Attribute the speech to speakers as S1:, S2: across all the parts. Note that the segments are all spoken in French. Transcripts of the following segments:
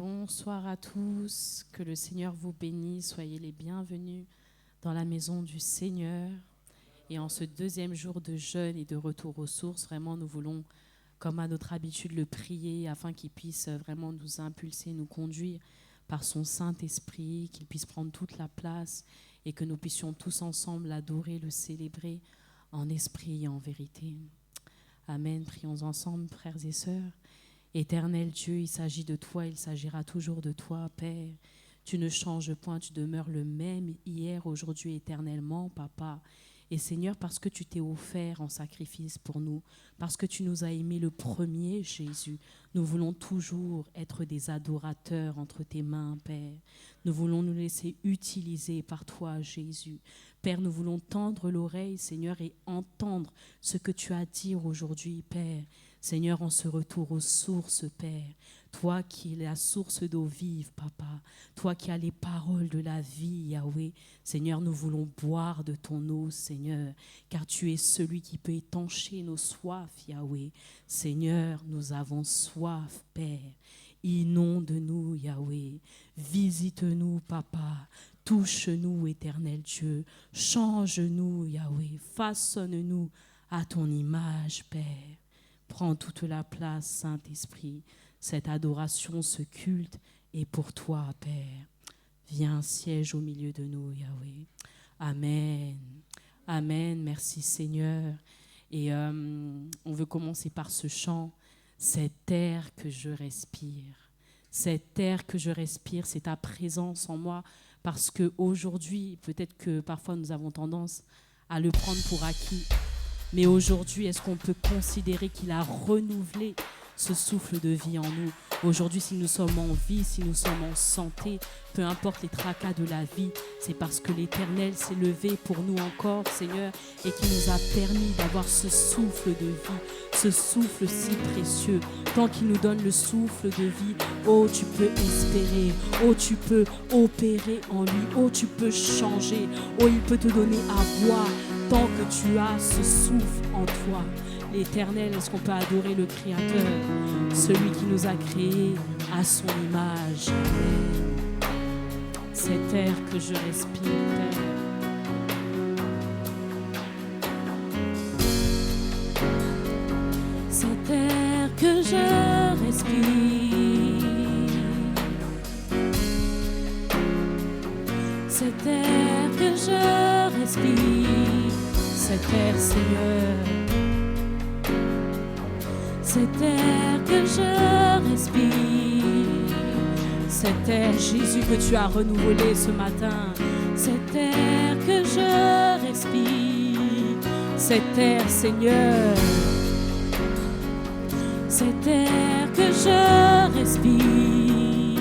S1: Bonsoir à tous, que le Seigneur vous bénisse, soyez les bienvenus dans la maison du Seigneur. Et en ce deuxième jour de jeûne et de retour aux sources, vraiment nous voulons, comme à notre habitude, le prier afin qu'il puisse vraiment nous impulser, nous conduire par son Saint-Esprit, qu'il puisse prendre toute la place et que nous puissions tous ensemble l'adorer, le célébrer en esprit et en vérité. Amen. Prions ensemble, frères et sœurs. Éternel Dieu, il s'agit de toi, il s'agira toujours de toi, Père. Tu ne changes point, tu demeures le même hier, aujourd'hui, éternellement, Papa. Et Seigneur, parce que tu t'es offert en sacrifice pour nous, parce que tu nous as aimés le premier, Jésus, nous voulons toujours être des adorateurs entre tes mains, Père. Nous voulons nous laisser utiliser par toi, Jésus. Père, nous voulons tendre l'oreille, Seigneur, et entendre ce que tu as à dire aujourd'hui, Père. Seigneur, en ce retour aux sources, Père, toi qui es la source d'eau vive, Papa, toi qui as les paroles de la vie, Yahweh, Seigneur, nous voulons boire de ton eau, Seigneur, car tu es celui qui peut étancher nos soifs, Yahweh. Seigneur, nous avons soif, Père. Inonde-nous, Yahweh. Visite-nous, Papa. Touche-nous, éternel Dieu. Change-nous, Yahweh. Façonne-nous à ton image, Père. Prends toute la place, Saint-Esprit. Cette adoration, ce culte est pour toi, Père. Viens, siège au milieu de nous, Yahweh. Amen. Amen. Merci, Seigneur. Et on veut commencer par ce chant. Cet air que je respire. Cet air que je respire, c'est ta présence en moi. Parce qu'aujourd'hui, peut-être que parfois nous avons tendance à le prendre pour acquis. Mais aujourd'hui, est-ce qu'on peut considérer qu'il a renouvelé ce souffle de vie en nous? Aujourd'hui, si nous sommes en vie, si nous sommes en santé, peu importe les tracas de la vie, c'est parce que l'Éternel s'est levé pour nous encore, Seigneur, et qui nous a permis d'avoir ce souffle de vie, ce souffle si précieux. Tant qu'il nous donne le souffle de vie, oh, tu peux espérer, oh, tu peux opérer en lui, oh, tu peux changer, oh, il peut te donner à boire. Tant que tu as ce souffle en toi, l'Éternel, est-ce qu'on peut adorer le Créateur, celui qui nous a créés à son image? Cet air que je respire, Père. Cet air que je respire, cet air que je respire, cet air, Seigneur, cet air que je respire, cet air, Jésus, que tu as renouvelé ce matin, cet air que je respire, cet air, Seigneur, cet air que je respire,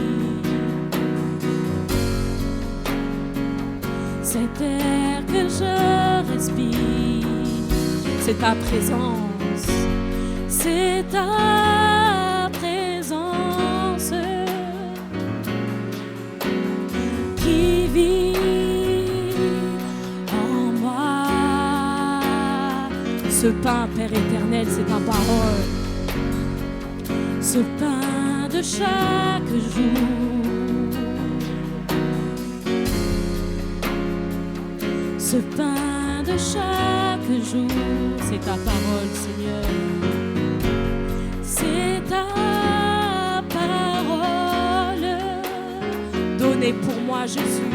S1: cet air que je respire, c'est ta présence, c'est ta présence qui vit en moi. Ce pain, Père éternel, c'est ta parole, ce pain de chaque jour, ce pain de chaque jour, c'est ta parole, Seigneur. C'est ta parole. Donnez pour moi, Jésus.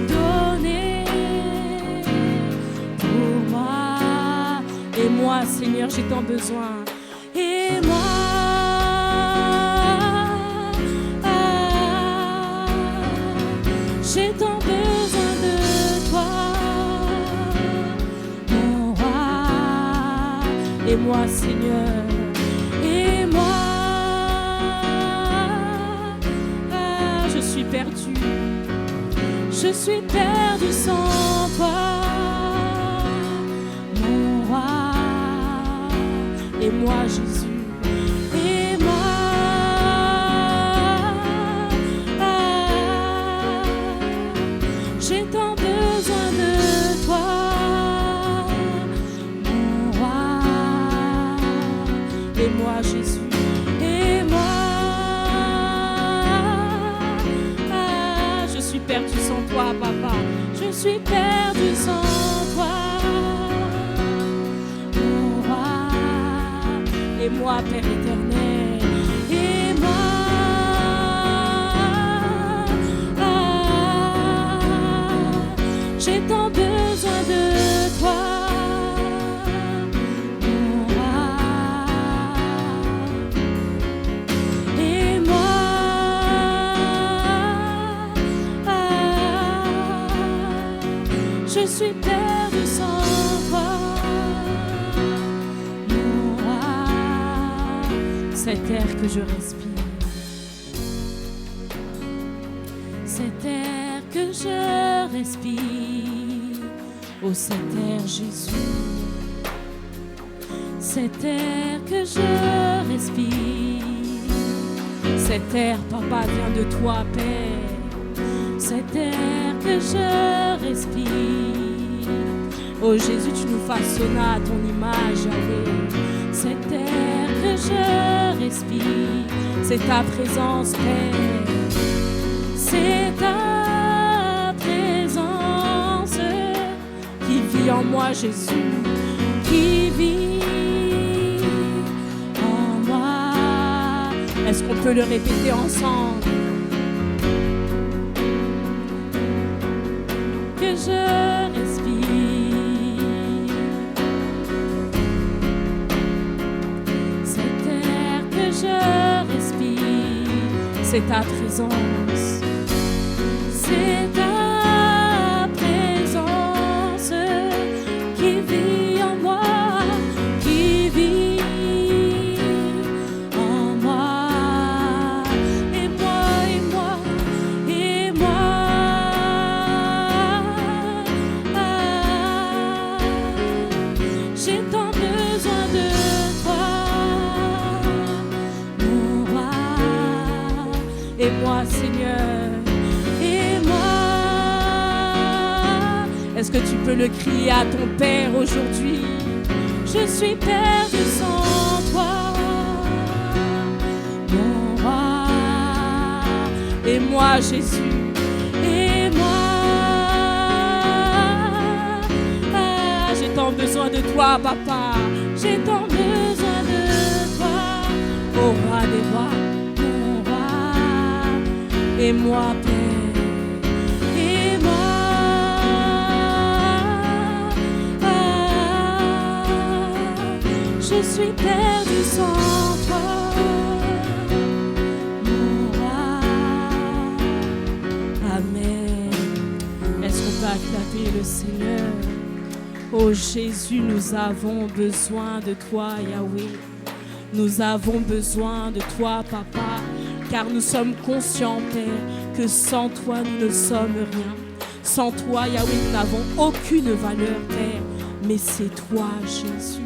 S1: Donnez pour moi. Et moi, Seigneur, j'ai tant besoin. Et moi, j'ai tant besoin de toi, mon roi. Et moi, Seigneur, et moi, je suis perdu, je suis perdu sans toi, mon roi. Et moi, Jésus, et moi, j'ai tant besoin de toi, mon roi. Et moi, Jésus, et moi, toi, papa. Je suis perdu sans toi, mon roi. Et moi, Père éternel, et moi, j'ai tant besoin de toi, mon roi. Et moi, je suis perdu sans toi, mon roi. Cet air que je respire, cet air que je respire, oh cet air Jésus, cet air que je respire, cet air papa vient de toi Père, cet air que je respire, oh Jésus tu nous façonnas à ton image Yahweh, cet air que je respire, c'est ta présence Père, c'est ta présence qui vit en moi Jésus, qui vit en moi. Est-ce qu'on peut le répéter ensemble? Que je respire, cet air que je respire, c'est ta présence, c'est ta présence qui vit en moi, qui vit en moi, et moi, et moi, et moi. J'ai tant besoin de toi, mon roi, et moi Seigneur, et moi. Est-ce que tu peux le crier à ton Père aujourd'hui? Je suis perdu sans toi, mon roi, et moi Jésus, et moi. J'ai tant besoin de toi, papa. J'ai tant besoin de toi, ô roi des rois, mon roi, et moi, Père, et moi. Je suis perdu sans toi, mon roi. Amen. Est-ce qu'on peut acclamer le Seigneur? Oh Jésus, nous avons besoin de toi, Yahweh. Nous avons besoin de toi, Papa, car nous sommes conscients, Père, que sans toi, nous ne sommes rien. Sans toi, Yahweh, nous n'avons aucune valeur, Père. Mais c'est toi, Jésus.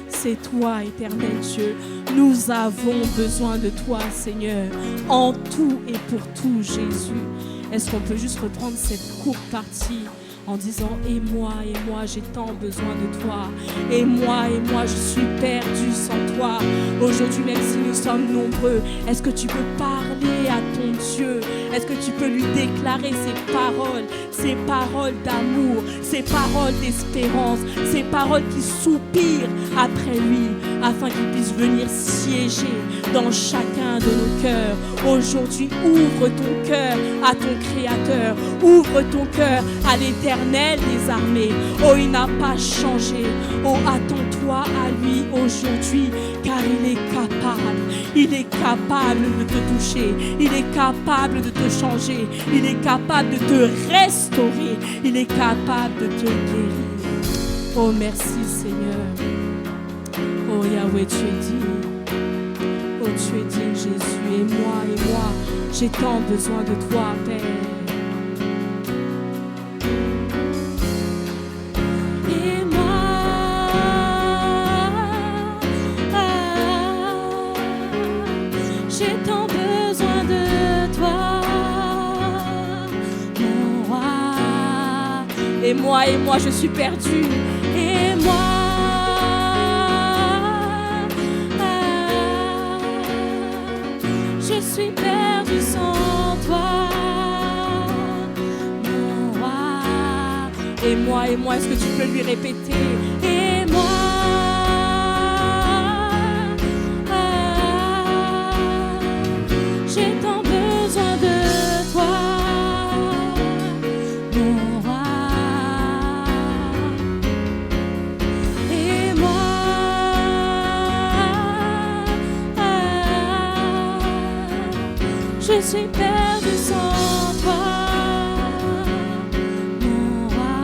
S1: C'est toi, éternel Dieu. Nous avons besoin de toi, Seigneur, en tout et pour tout, Jésus. Est-ce qu'on peut juste reprendre cette courte partie en disant « Et moi, j'ai tant besoin de toi. Et moi, je suis perdu sans toi. » Aujourd'hui, même si nous sommes nombreux, est-ce que tu peux parler à ton Dieu? Est-ce que tu peux lui déclarer ces paroles d'amour, ces paroles d'espérance, ces paroles qui soupirent après lui, afin qu'il puisse venir siéger dans chacun de nos cœurs. Aujourd'hui, ouvre ton cœur à ton Créateur, ouvre ton cœur à l'Éternel des armées. Oh, il n'a pas changé. Oh, attends-toi à lui aujourd'hui, car il est capable de te toucher, il est capable de te changer, il est capable de te restaurer, il est capable de te guérir. Oh, merci Seigneur. Oh Yahweh, tu es digne. Oh, tu es digne, Jésus. Et moi, j'ai tant besoin de toi, Père. Et moi, j'ai tant besoin de toi, mon roi. Et moi, je suis perdue. Et moi, je suis perdue sans toi, mon et moi, est-ce que tu peux lui répéter? Et moi, j'ai tant besoin de toi, mon roi. Et moi, je suis perdu sans toi, mon roi.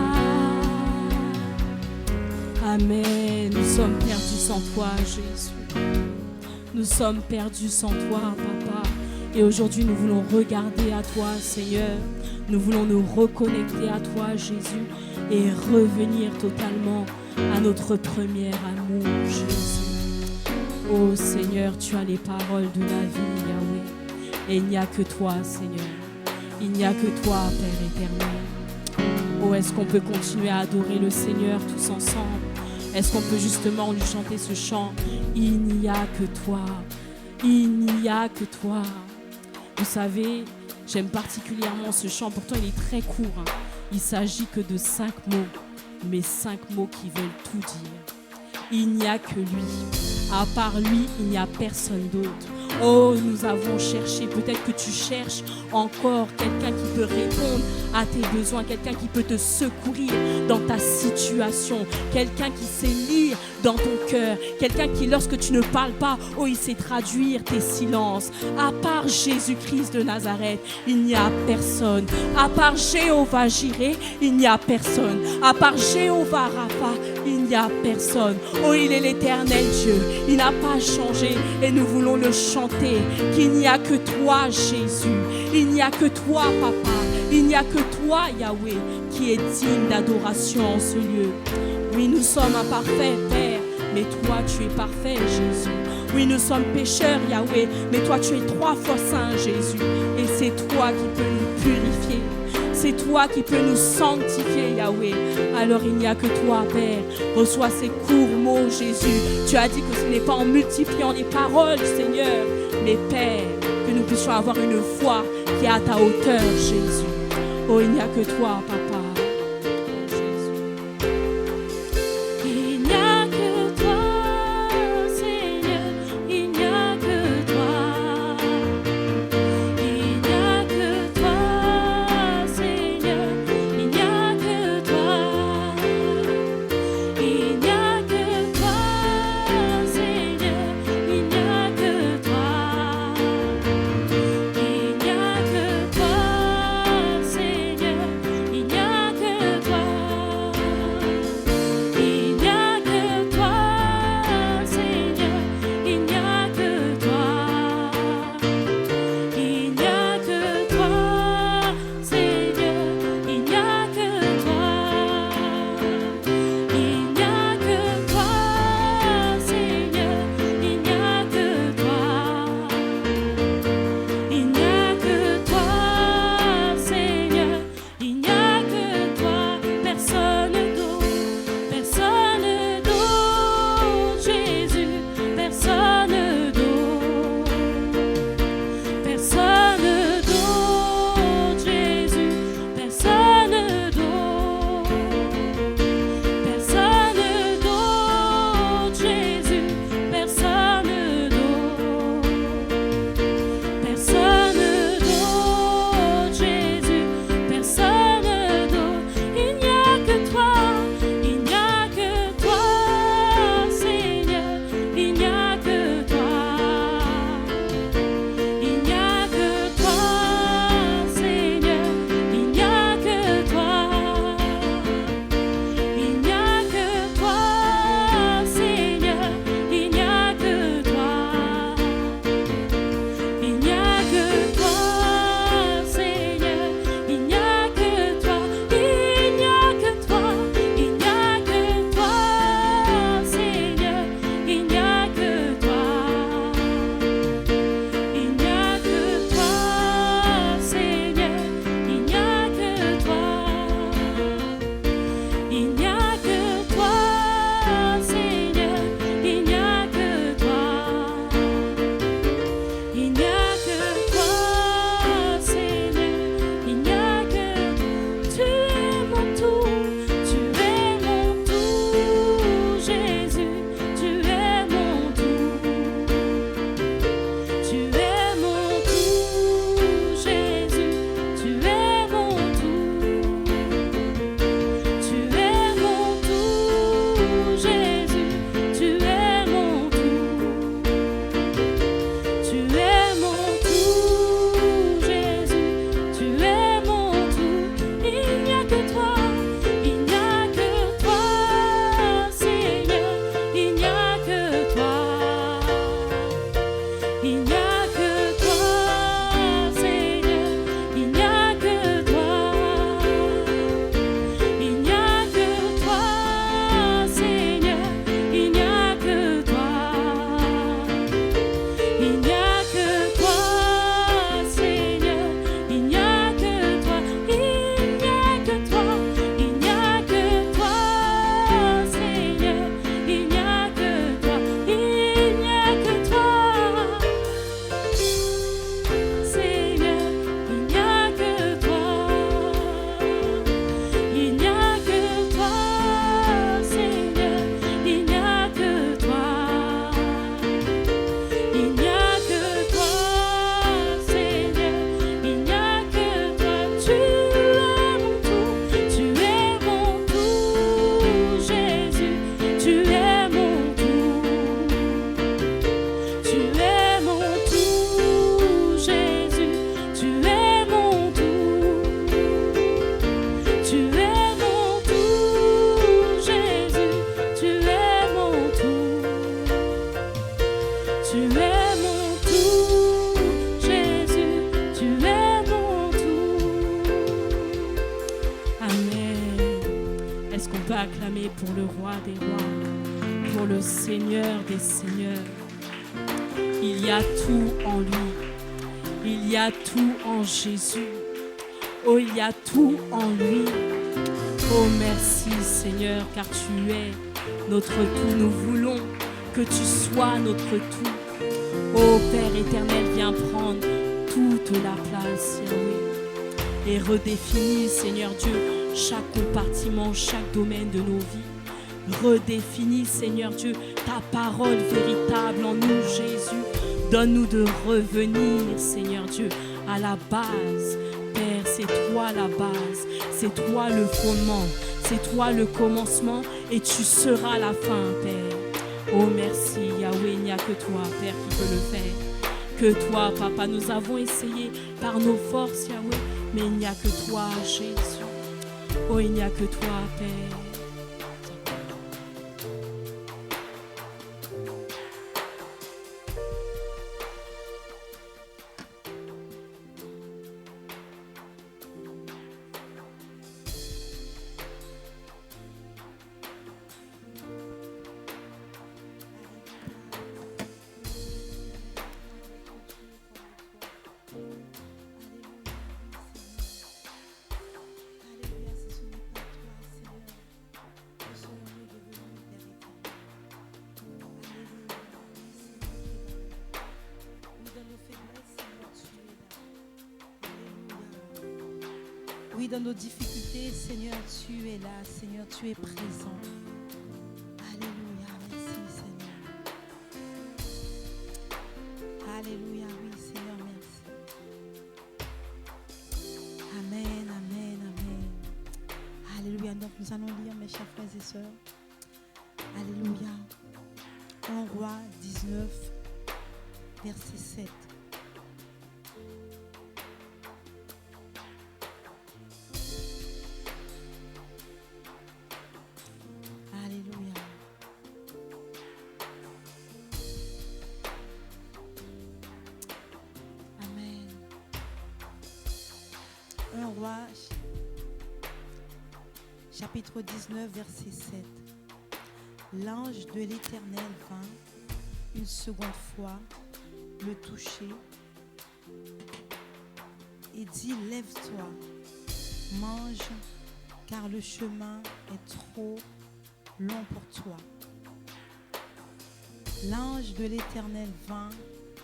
S1: Amen. Nous sommes perdus sans toi, Jésus. Nous sommes perdus sans toi, Papa. Et aujourd'hui, nous voulons regarder à toi, Seigneur. Nous voulons nous reconnecter à toi, Jésus, et revenir totalement à notre premier amour, Jésus. Oh Seigneur, tu as les paroles de la vie, Yahweh. Et il n'y a que toi, Seigneur. Il n'y a que toi, Père éternel. Oh, est-ce qu'on peut continuer à adorer le Seigneur tous ensemble? Est-ce qu'on peut justement lui chanter ce chant? Il n'y a que toi. Il n'y a que toi. Vous savez, j'aime particulièrement ce chant. Pourtant, il est très court. Il ne s'agit que de 5 mots. Mais 5 mots qui veulent tout dire. Il n'y a que lui. À part lui, il n'y a personne d'autre. Oh, nous avons cherché. Peut-être que tu cherches encore quelqu'un qui peut répondre à tes besoins, quelqu'un qui peut te secourir dans ta situation, quelqu'un qui sait lire dans ton cœur, quelqu'un qui, lorsque tu ne parles pas, oh, il sait traduire tes silences. À part Jésus-Christ de Nazareth, il n'y a personne. À part Jéhovah Jireh, il n'y a personne. À part Jéhovah Rapha, il n'y a personne. Oh, il est l'éternel Dieu. Il n'a pas changé et nous voulons le chanter. Qu'il n'y a que toi, Jésus. Il n'y a que toi, Papa. Il n'y a que toi, Yahweh, qui est digne d'adoration en ce lieu. Oui, nous sommes imparfaits, Père, mais toi, tu es parfait, Jésus. Oui, nous sommes pécheurs, Yahweh, mais toi, tu es 3 fois saint, Jésus. Et c'est toi qui peux nous purifier. C'est toi qui peux nous sanctifier, Yahweh. Alors il n'y a que toi, Père. Reçois ces courts mots, Jésus. Tu as dit que ce n'est pas en multipliant les paroles, Seigneur, mais Père, que nous puissions avoir une foi qui est à ta hauteur, Jésus. Oh, il n'y a que toi, Papa.
S2: Il n'y a
S1: Il n'y a que toi, Seigneur, il n'y a que toi. Il n'y a que toi, Seigneur, il n'y a que toi. Il n'y a que toi, Seigneur, il n'y a que toi. Il n'y a que toi, il n'y a que toi, Seigneur, il n'y a que toi. Il n'y a que toi. Seigneur, il n'y a que toi. Il n'y a que toi, Seigneur, il n'y a que toi. Il n'y a que toi, Seigneur, il n'y a que toi. Tu es mon tout, Jésus, tu es mon tout. Tu es mon tout, Jésus, tu es mon tout. Tu es mon tout, Jésus, tu es mon tout. Tu es mon tout, Jésus, tu es mon tout. Amen. Est-ce qu'on peut acclamer pour le roi des rois, pour le Seigneur des seigneurs? Il y a tout en lui. Il y a tout en Jésus. Oh, il y a tout en lui. Oh, merci Seigneur, car tu es notre tout. Nous voulons que tu sois notre tout. Oh, Père éternel, viens prendre toute la place, Yahweh, et redéfinis, Seigneur Dieu, chaque compartiment, chaque domaine de nos vies. Redéfinis, Seigneur Dieu, ta parole véritable en nous, Jésus. Donne-nous de revenir, Seigneur Dieu, à la base. Père, c'est toi la base, c'est toi le fondement, c'est toi le commencement et tu seras la fin, Père. Oh merci Yahweh, il n'y a que toi, Père, qui peut le faire. Que toi, Papa, nous avons essayé par nos forces, Yahweh, mais il n'y a que toi, Jésus. Oh, il n'y a que toi, Père.
S2: Oui, dans nos difficultés, Seigneur, tu es là, Seigneur, tu es présent. Alléluia, merci Seigneur. Alléluia, oui Seigneur, merci. Amen, amen, amen. Alléluia, donc nous allons lire, mes chers frères et sœurs. Alléluia. 1 Roi 19, verset 7. Chapitre 19, verset 7. L'ange de l'Éternel vint une seconde fois le toucher et dit: lève-toi, mange, car le chemin est trop long pour toi. L'ange de l'Éternel vint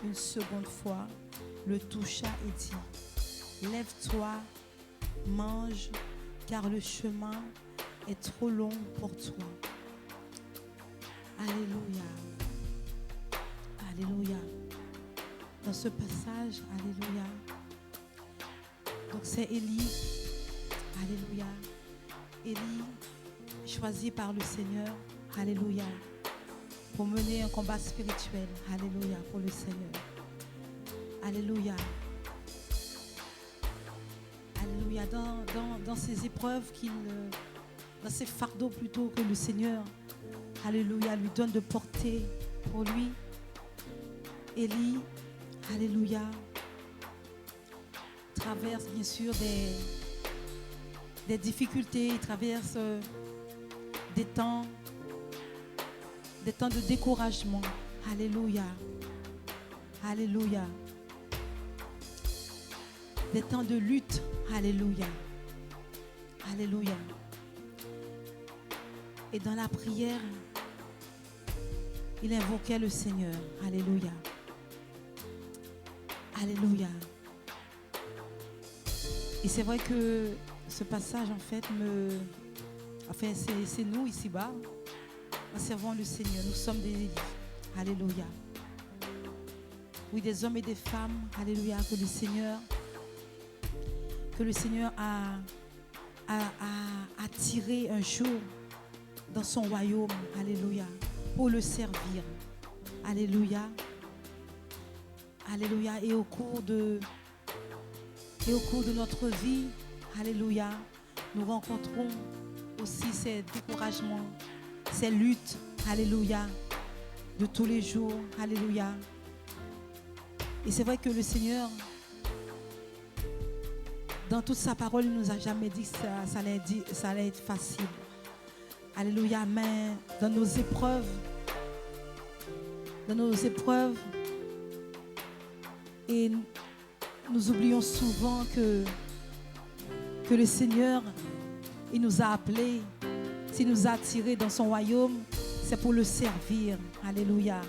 S2: une seconde fois, le toucha et dit: lève-toi, mange, car le chemin est trop long pour toi. Alléluia. Alléluia. Dans ce passage, alléluia. Donc c'est Élie. Alléluia. Élie, choisi par le Seigneur. Alléluia. Pour mener un combat spirituel. Alléluia. Pour le Seigneur. Alléluia. Alléluia. Dans ces épreuves dans ces fardeaux plutôt que le Seigneur, alléluia, lui donne de porter pour lui. Élie Alléluia. Traverse bien sûr des difficultés, il traverse des temps de découragement. Alléluia. Alléluia. Des temps de lutte. Alléluia. Alléluia. Et dans la prière, il invoquait le Seigneur. Alléluia. Alléluia. Et c'est vrai que ce passage, en fait, c'est nous ici-bas, en servant le Seigneur. Nous sommes des élus. Alléluia. Oui, des hommes et des femmes. Alléluia. Que le Seigneur a attiré un jour dans son royaume. Alléluia. Pour le servir. Alléluia. Alléluia. Et au cours de notre vie, alléluia, nous rencontrons aussi ces découragements, ces luttes, alléluia, de tous les jours, alléluia. Et c'est vrai que le Seigneur, dans toute sa parole, il ne nous a jamais dit que ça allait être facile. Alléluia, mais dans nos épreuves, et nous oublions souvent que le Seigneur, il nous a appelés, s'il nous a attirés dans son royaume, c'est pour le servir. Alléluia.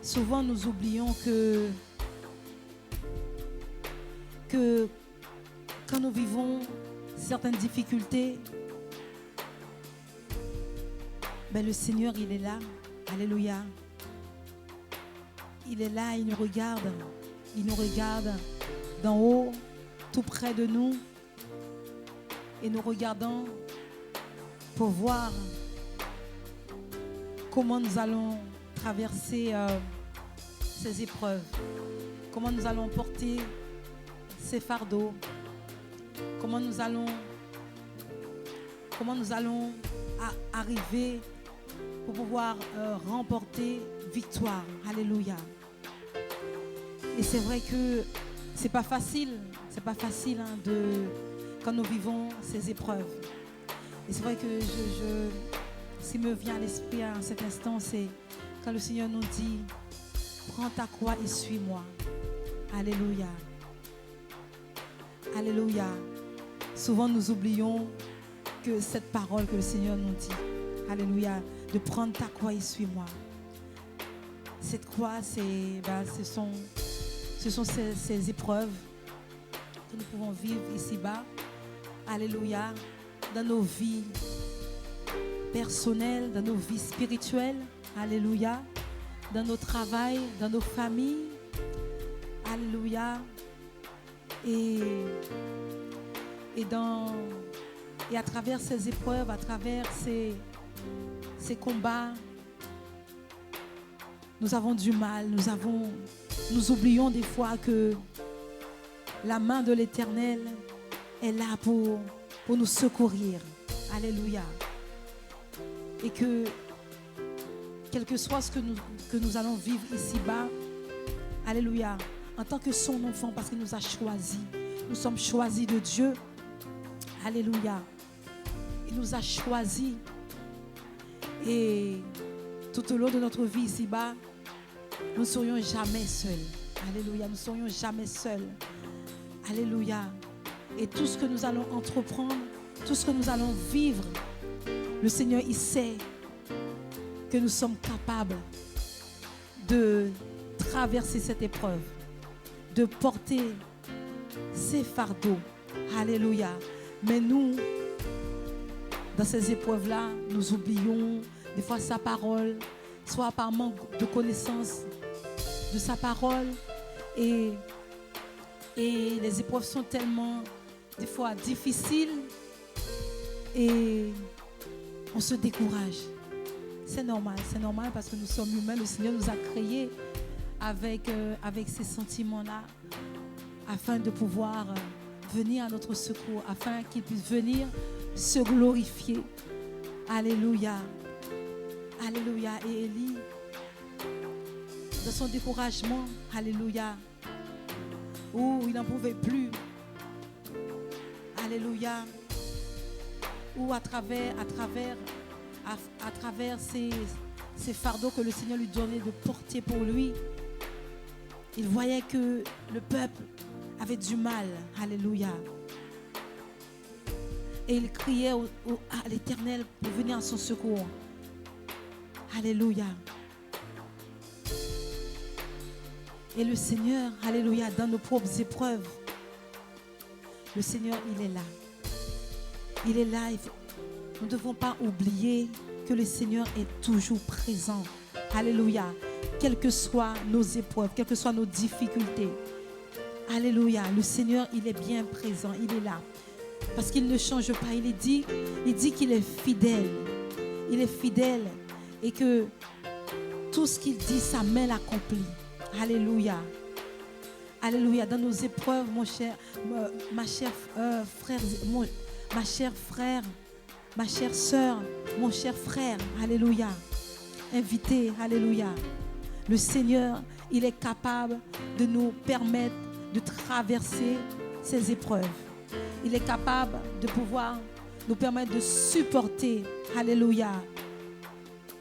S2: Souvent, nous oublions que quand nous vivons certaines difficultés, ben le Seigneur, il est là. Alléluia. Il est là, il nous regarde d'en haut, tout près de nous. Et nous regardons pour voir comment nous allons traverser ces épreuves, comment nous allons porter ces fardeaux, comment nous allons arriver pour pouvoir remporter victoire. Alléluia. Et c'est vrai que c'est pas facile quand nous vivons ces épreuves. Et c'est vrai que ce qui me vient à l'esprit à cet instant, c'est quand le Seigneur nous dit: prends ta croix et suis-moi. Alléluia. Alléluia. Souvent nous oublions que cette parole que le Seigneur nous dit, alléluia, de prendre ta croix et suis-moi. Cette croix, ce sont ces épreuves que nous pouvons vivre ici-bas. Alléluia. Dans nos vies personnelles, dans nos vies spirituelles. Alléluia. Dans nos travails, dans nos familles. Alléluia. Et à travers ces épreuves, à travers ces combats, nous avons du mal, nous oublions des fois que la main de l'Éternel est là pour nous secourir. Alléluia. Et que, quel que soit ce que nous allons vivre ici-bas, alléluia, en tant que son enfant, parce qu'il nous a choisis, nous sommes choisis de Dieu. Alléluia. Il nous a choisis. Et tout au long de notre vie ici-bas, nous ne serions jamais seuls. Alléluia. Nous ne serions jamais seuls. Alléluia. Et tout ce que nous allons entreprendre, tout ce que nous allons vivre, le Seigneur, il sait que nous sommes capables de traverser cette épreuve, de porter ces fardeaux. Alléluia. Mais nous, dans ces épreuves-là, nous oublions des fois sa parole, soit par manque de connaissance de sa parole. Et les épreuves sont tellement, des fois, difficiles et on se décourage. C'est normal parce que nous sommes humains. Le Seigneur nous a créés avec ces sentiments-là afin de pouvoir venir à notre secours, afin qu'il puisse venir se glorifier. Alléluia. Alléluia. Et Élie, dans son découragement, alléluia, où il n'en pouvait plus, alléluia, ou à travers ces fardeaux que le Seigneur lui donnait de porter pour lui, il voyait que le peuple avait du mal, alléluia. Et il criait à l'Éternel pour venir à son secours. Alléluia. Et le Seigneur, alléluia, dans nos propres épreuves, le Seigneur, il est là. Il est là. Nous ne devons pas oublier que le Seigneur est toujours présent. Alléluia. Quelles que soient nos épreuves, quelles que soient nos difficultés. Alléluia. Le Seigneur, il est bien présent. Il est là. Parce qu'il ne change pas. Il dit qu'il est fidèle. Il est fidèle. Et que tout ce qu'il dit, sa main l'accomplit. Alléluia. Alléluia. Dans nos épreuves, ma chère sœur, mon cher frère, alléluia. Invité, alléluia. Le Seigneur, il est capable de nous permettre de traverser ces épreuves. Il est capable de pouvoir nous permettre de supporter, alléluia,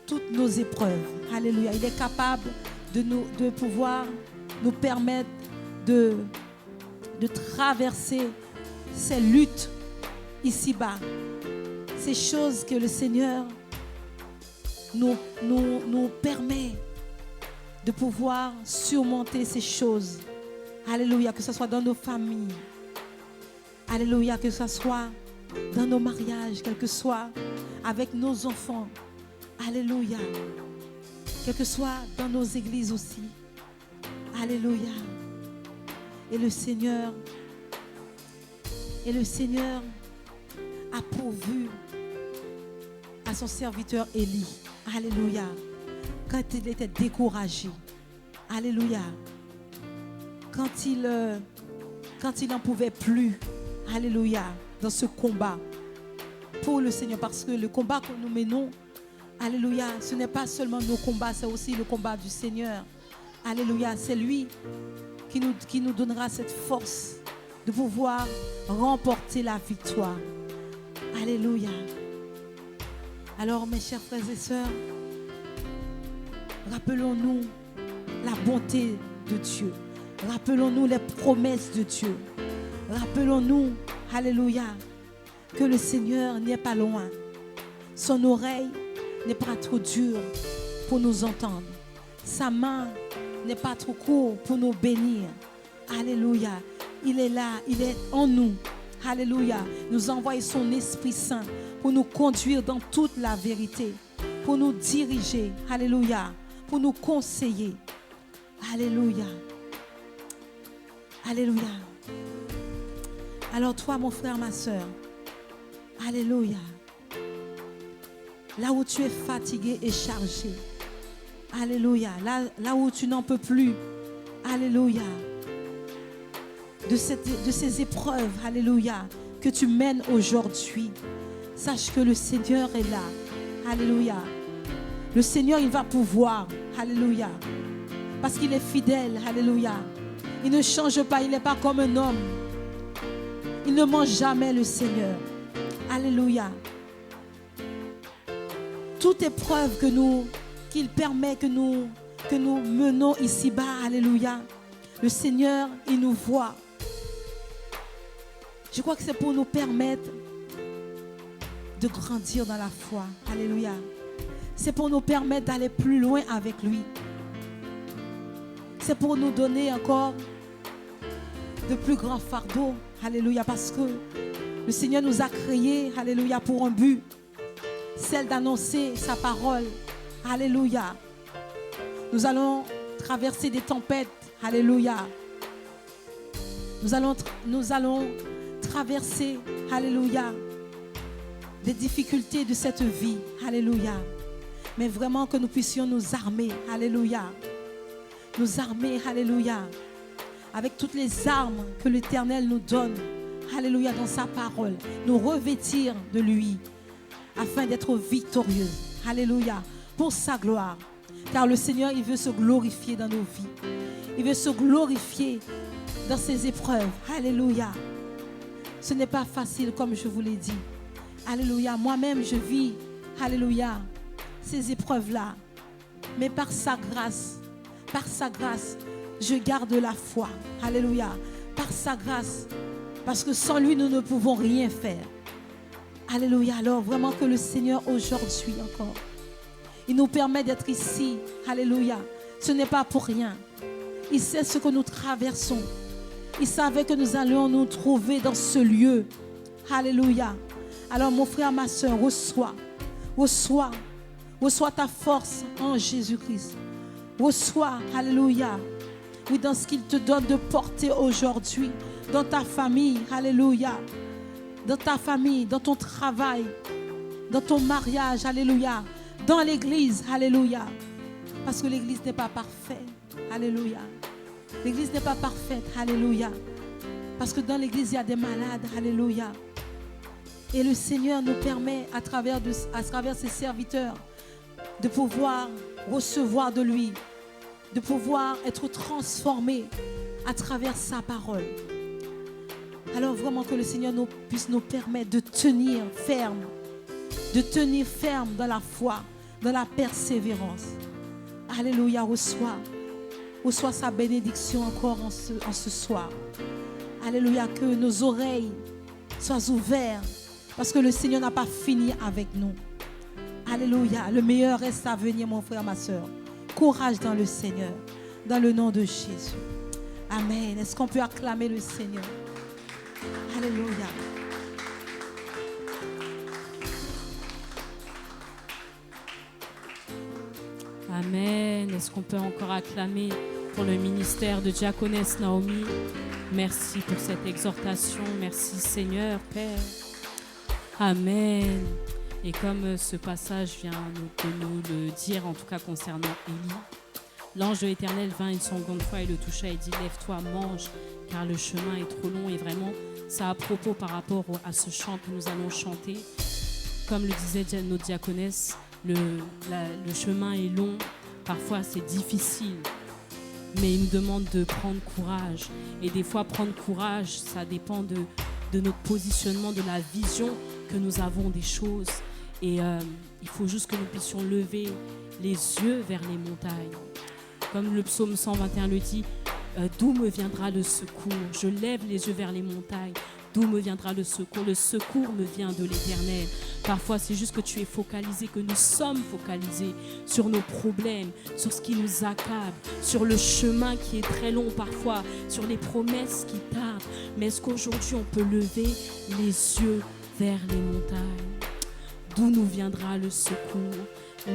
S2: toutes nos épreuves. Alléluia. Il est capable de pouvoir nous permettre de traverser ces luttes ici-bas. Ces choses que le Seigneur nous permet de pouvoir surmonter ces choses. Alléluia, que ce soit dans nos familles. Alléluia, que ce soit dans nos mariages, quel que soit avec nos enfants. Alléluia. Quel que soit dans nos églises aussi. Alléluia. Et le Seigneur a pourvu à son serviteur Élie. Alléluia. Quand il était découragé. Alléluia. Quand il n'en pouvait plus. Alléluia. Dans ce combat pour le Seigneur. Parce que le combat que nous menons, alléluia, ce n'est pas seulement nos combats, c'est aussi le combat du Seigneur. Alléluia. C'est lui qui nous donnera cette force de pouvoir remporter la victoire. Alléluia. Alors, mes chers frères et sœurs, rappelons-nous la bonté de Dieu. Rappelons-nous les promesses de Dieu. Rappelons-nous, alléluia, que le Seigneur n'est pas loin. Son oreille n'est pas trop dure pour nous entendre. Sa main n'est pas trop courte pour nous bénir. Alléluia. Il est là, il est en nous. Alléluia. Nous envoie son Esprit Saint pour nous conduire dans toute la vérité, pour nous diriger. Alléluia. Pour nous conseiller. Alléluia. Alléluia. Alors toi, mon frère, ma soeur, alléluia. Là où tu es fatigué et chargé, alléluia. Là où tu n'en peux plus, alléluia. De ces épreuves, alléluia, que tu mènes aujourd'hui, sache que le Seigneur est là, alléluia. Le Seigneur, il va pouvoir, alléluia, parce qu'il est fidèle, alléluia. Il ne change pas, il n'est pas comme un homme. Il ne ment jamais, le Seigneur, alléluia. Toute épreuve qu'il permet que nous menons ici-bas, alléluia, le Seigneur, il nous voit. Je crois que c'est pour nous permettre de grandir dans la foi. Alléluia. C'est pour nous permettre d'aller plus loin avec lui. C'est pour nous donner encore de plus grands fardeaux. Alléluia. Parce que le Seigneur nous a créés, alléluia, pour un but. Celle d'annoncer sa parole. Alléluia. Nous allons traverser des tempêtes. Alléluia. Nous allons traverser, alléluia, des difficultés de cette vie. Alléluia. Mais vraiment que nous puissions nous armer. Alléluia. Nous armer, alléluia, avec toutes les armes que l'Éternel nous donne. Alléluia, dans sa parole. Nous revêtir de lui afin d'être victorieux. Alléluia. Pour sa gloire. Car le Seigneur, il veut se glorifier dans nos vies. Il veut se glorifier dans ses épreuves. Alléluia. Ce n'est pas facile comme je vous l'ai dit. Alléluia. Moi-même, je vis, alléluia, ces épreuves-là. Mais par sa grâce, je garde la foi. Alléluia. Par sa grâce. Parce que sans lui, nous ne pouvons rien faire. Alléluia. Alors, vraiment que le Seigneur, aujourd'hui encore, il nous permet d'être ici. Alléluia. Ce n'est pas pour rien. Il sait ce que nous traversons. Il savait que nous allions nous trouver dans ce lieu. Alléluia. Alors, mon frère, ma soeur, reçois ta force en Jésus-Christ. Reçois, alléluia, oui, dans ce qu'il te donne de porter aujourd'hui, dans ta famille, alléluia, dans ta famille, dans ton travail, dans ton mariage, alléluia, dans l'église, alléluia, parce que l'église n'est pas parfaite, alléluia, l'église n'est pas parfaite, alléluia, parce que dans l'église il y a des malades, alléluia, et le Seigneur nous permet à travers ses serviteurs de pouvoir recevoir de lui, de pouvoir être transformé à travers sa parole. Alors vraiment que le Seigneur puisse nous permettre de tenir ferme dans la foi, dans la persévérance. Alléluia, reçois sa bénédiction encore en ce soir. Alléluia, que nos oreilles soient ouvertes parce que le Seigneur n'a pas fini avec nous. Alléluia, le meilleur reste à venir, mon frère, ma soeur. Courage dans le Seigneur, dans le nom de Jésus. Amen. Est-ce qu'on peut acclamer le Seigneur? Alléluia.
S1: Amen. Est-ce qu'on peut encore acclamer pour le ministère de Diaconesse Naomi? Merci pour cette exhortation. Merci Seigneur, Père. Amen. Et comme ce passage vient de nous le dire, en tout cas concernant Élie, l'ange de l'Éternel vint une seconde fois et le toucha et dit « Lève-toi, mange, car le chemin est trop long. » Et vraiment, ça a à propos par rapport à ce chant que nous allons chanter. Comme le disait notre diaconesse, le chemin est long, parfois c'est difficile, mais il nous demande de prendre courage. Et des fois, prendre courage, ça dépend de notre positionnement, de la vision que nous avons des choses. Et il faut juste que nous puissions lever les yeux vers les montagnes. Comme le psaume 121 le dit, d'où me viendra le secours? Je lève les yeux vers les montagnes. D'où me viendra le secours? Le secours me vient de l'Éternel. Parfois, c'est juste que tu es focalisé, que nous sommes focalisés sur nos problèmes, sur ce qui nous accable, sur le chemin qui est très long parfois, sur les promesses qui tardent. Mais est-ce qu'aujourd'hui, on peut lever les yeux vers les montagnes? D'où nous viendra le secours?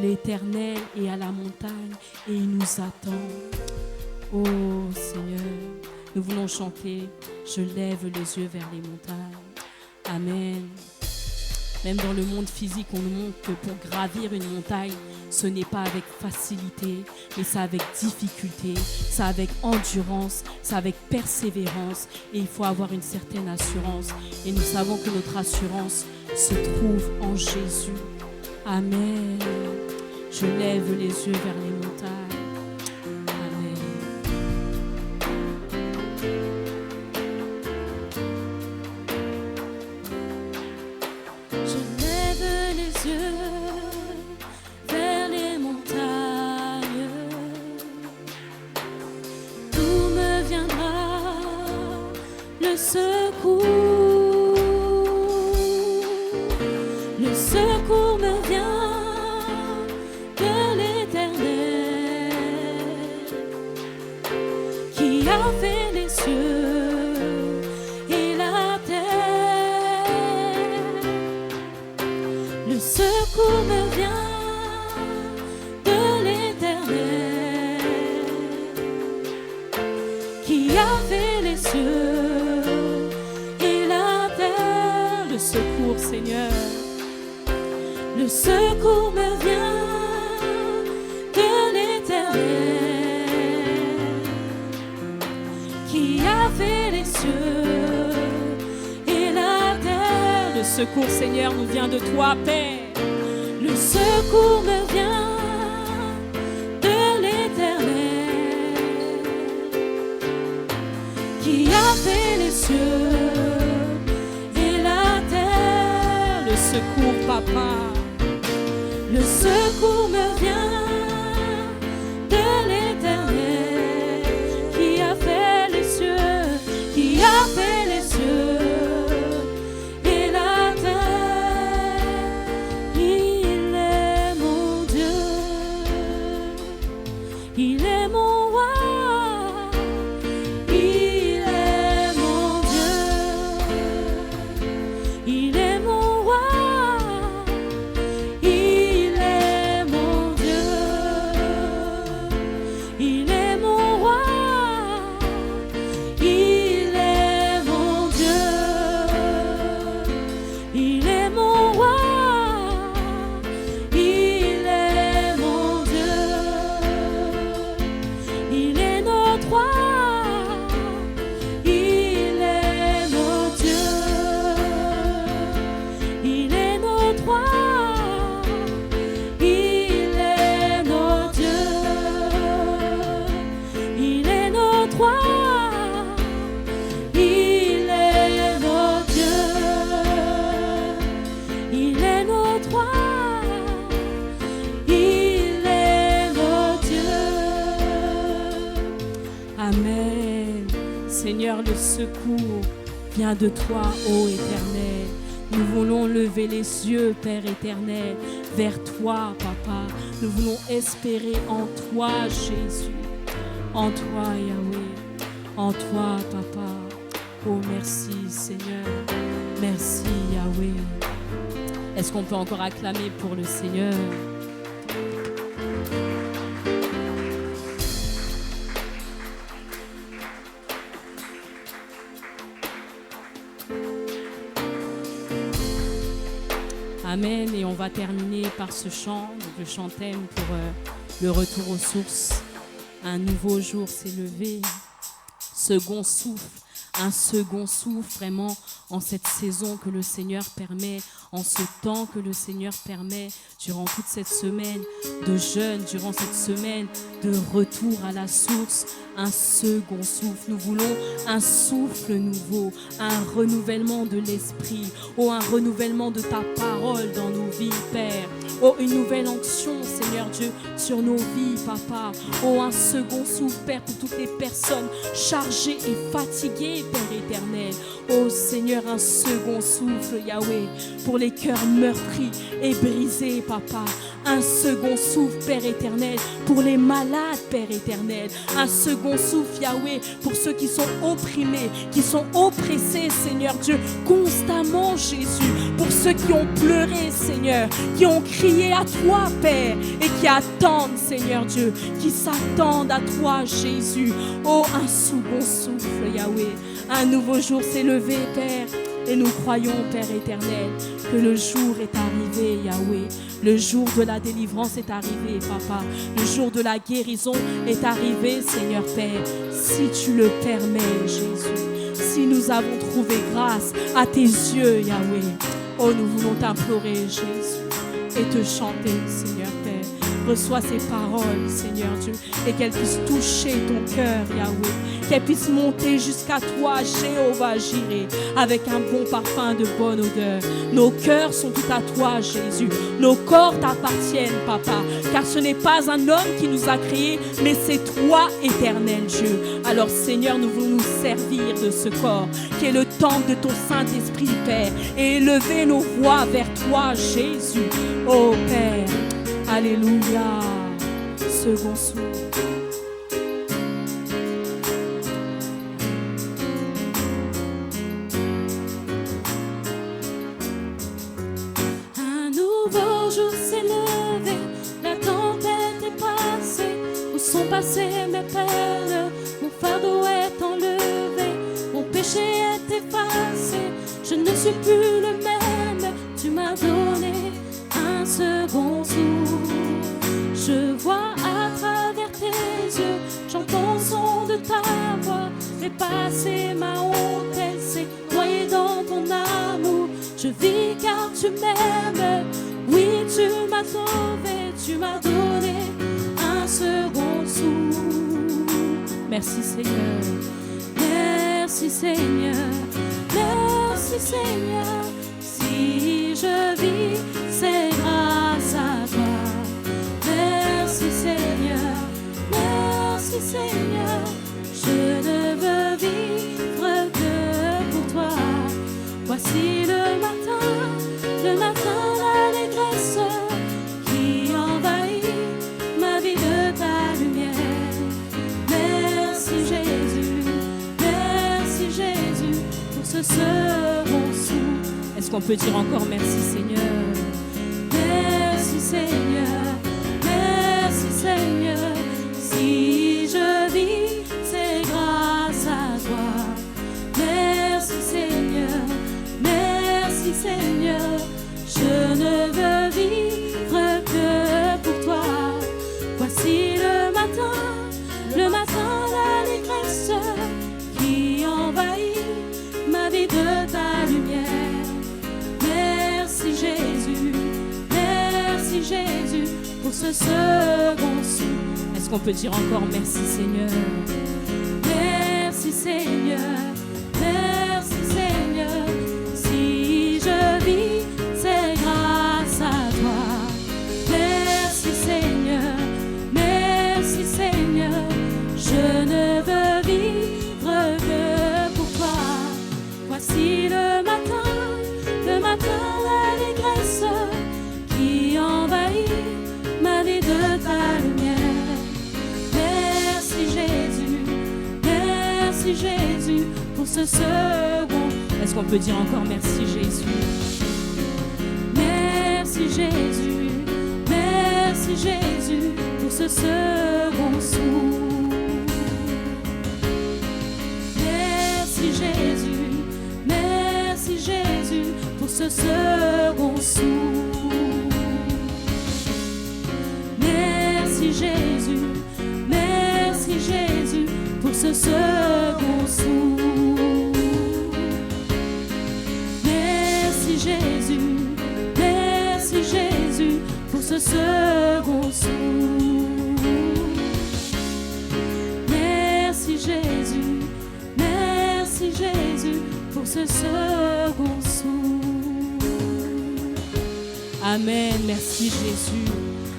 S1: L'Éternel est à la montagne et il nous attend. Oh Seigneur, nous voulons chanter « Je lève les yeux vers les montagnes ». Amen. Même dans le monde physique, on nous montre que pour gravir une montagne, ce n'est pas avec facilité, mais c'est avec difficulté, c'est avec endurance, c'est avec persévérance. Et il faut avoir une certaine assurance. Et nous savons que notre assurance se trouve en Jésus. Amen. Je lève les yeux vers les montagnes. Le secours me vient de l'Éternel qui a fait les cieux et la terre. Le secours me vient de l'Éternel qui a fait les cieux et la terre. Le secours, Seigneur. Le secours me vient de l'Éternel qui a fait les cieux et la terre. Le secours, Seigneur, nous vient de toi, Père. Le secours me vient de qui a fait les cieux et la terre. Le secours, papa, le secours me vient de l'Éternel qui a fait les cieux, qui a fait les cieux et la terre. Il est mon Dieu, il est mon roi, il est mon Dieu, il est mon roi, il est mon Dieu, il est mon roi, il est mon Dieu, il est mon roi, il est mon Dieu, il est notre roi, il est mon Dieu, il est notre roi, il est notre Dieu, il est notre roi, il est notre Dieu, il est notre roi, il est notre Dieu. Amen. Seigneur, le secours vient de toi, ô Éternel. Nous voulons lever les yeux, Père éternel, vers toi, Papa. Nous voulons espérer en toi, Jésus. En toi, Yahweh. En toi, Papa. Oh, merci, Seigneur. Merci, Yahweh. Est-ce qu'on peut encore acclamer pour le Seigneur? Amen. Et on va terminer par ce chant, donc le chant thème pour le retour aux sources. Un nouveau jour s'est levé. Second souffle, un second souffle vraiment en cette saison que le Seigneur permet, en ce temps que le Seigneur permet, durant toute cette semaine de jeûne, durant cette semaine de retour à la source, un second souffle. Nous voulons un souffle nouveau, un renouvellement de l'esprit, oh un renouvellement de ta parole dans nos vies, Père. Oh, une nouvelle onction, Seigneur Dieu, sur nos vies, Papa. Oh, un second souffle, Père, pour toutes les personnes chargées et fatiguées, Père éternel. Oh, Seigneur, un second souffle, Yahweh, pour les cœurs meurtris et brisés, Papa. Un second souffle, Père éternel, pour les malades, Père éternel. Un second souffle, Yahweh, pour ceux qui sont opprimés, qui sont oppressés, Seigneur Dieu, constamment, Jésus. Pour ceux qui ont pleuré, Seigneur, qui ont crié à toi, Père, et qui attendent, Seigneur Dieu, qui s'attendent à toi, Jésus. Oh, un second souffle, Yahweh. Un nouveau jour s'est levé, Père. Et nous croyons, Père éternel, que le jour est arrivé, Yahweh. Le jour de la délivrance est arrivé, Papa. Le jour de la guérison est arrivé, Seigneur Père. Si tu le permets, Jésus. Si nous avons trouvé grâce à tes yeux, Yahweh. Oh, nous voulons t'implorer, Jésus, et te chanter, Seigneur Père. Reçois ces paroles, Seigneur Dieu, et qu'elles puissent toucher ton cœur, Yahweh. Qu'elles puissent monter jusqu'à toi, Jéhovah Jireh, avec un bon parfum de bonne odeur. Nos cœurs sont tout à toi, Jésus. Nos corps t'appartiennent, Papa, car ce n'est pas un homme qui nous a créés, mais c'est toi, éternel Dieu. Alors, Seigneur, nous voulons nous servir de ce corps, qui est le temple de ton Saint-Esprit, Père, et élever nos voix vers toi, Jésus. Oh, Père, alléluia. Second souffle. Un nouveau jour s'est levé, la tempête est passée. Où sont passées mes peines? Mon fardeau est enlevé, mon péché est effacé. Je ne suis plus le même, tu m'as donné un second souffle. Je vois à travers tes yeux, j'entends le son de ta voix. J'ai passé ma honte, elle s'est noyée dans ton amour. Je vis car tu m'aimes, oui tu m'as sauvé, tu m'as donné un second souffle. Merci Seigneur. Merci Seigneur, merci Seigneur. Si je vis, c'est grâce à toi. Merci Seigneur, merci Seigneur. Je ne veux vivre que pour toi. Voici le matin, l'allégresse qui envahit ma vie de ta lumière. Merci Jésus, pour ce second souffle. Est-ce qu'on peut dire encore merci Seigneur? Merci Seigneur, merci Seigneur. Si je vis, c'est grâce à toi. Merci Seigneur, merci Seigneur. Je ne veux vivre que pour toi. Voici le matin, l'allégresse qui envahit ma vie de ta lumière. Merci Jésus, pour ce second souffle. Est-ce qu'on peut dire encore merci Seigneur? Merci Seigneur, merci Seigneur. Si je vis, c'est grâce à toi. Merci Seigneur, merci Seigneur. Je ne veux vivre que pour toi. Voici le matin, l'allégresse qui envahit ma vie de ta lumière. Merci Jésus, pour ce second. Est-ce qu'on peut dire encore merci Jésus? Merci Jésus, pour ce second souffle. Merci Jésus, pour ce second souffle. Merci Jésus, pour ce second souffle. Merci Jésus, pour ce second souffle. Merci Jésus, pour ce second souffle. Amen, merci Jésus,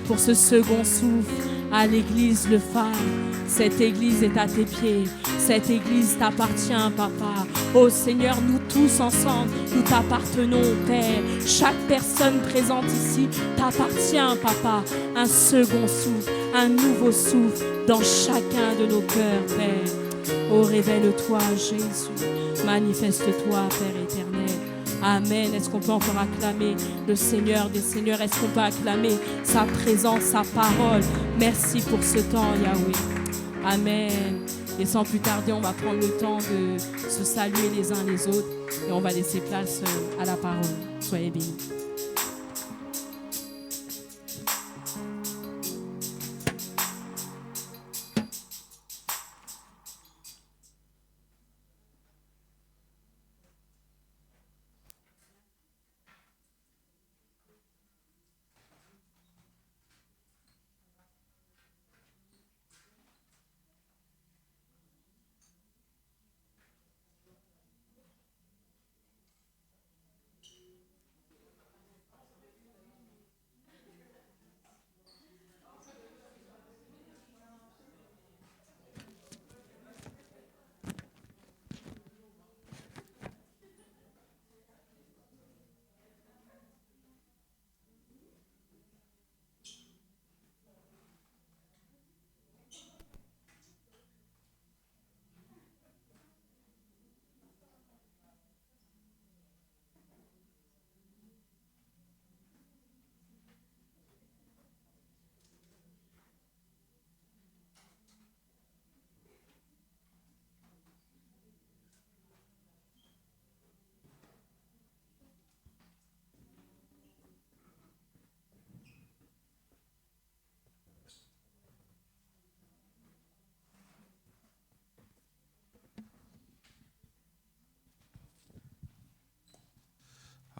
S1: pour ce second souffle à l'église Le Phare. Cette église est à tes pieds, cette église t'appartient, papa. Oh Seigneur, nous tous ensemble, nous t'appartenons, Père. Chaque personne présente ici t'appartient, papa. Un second souffle, un nouveau souffle dans chacun de nos cœurs, Père. Oh, révèle-toi, Jésus. Manifeste-toi, Père éternel. Amen. Est-ce qu'on peut encore acclamer le Seigneur des Seigneurs? Est-ce qu'on peut acclamer sa présence, sa parole? Merci pour ce temps, Yahweh. Amen. Et sans plus tarder, on va prendre le temps de se saluer les uns les autres et on va laisser place à la parole. Soyez bénis.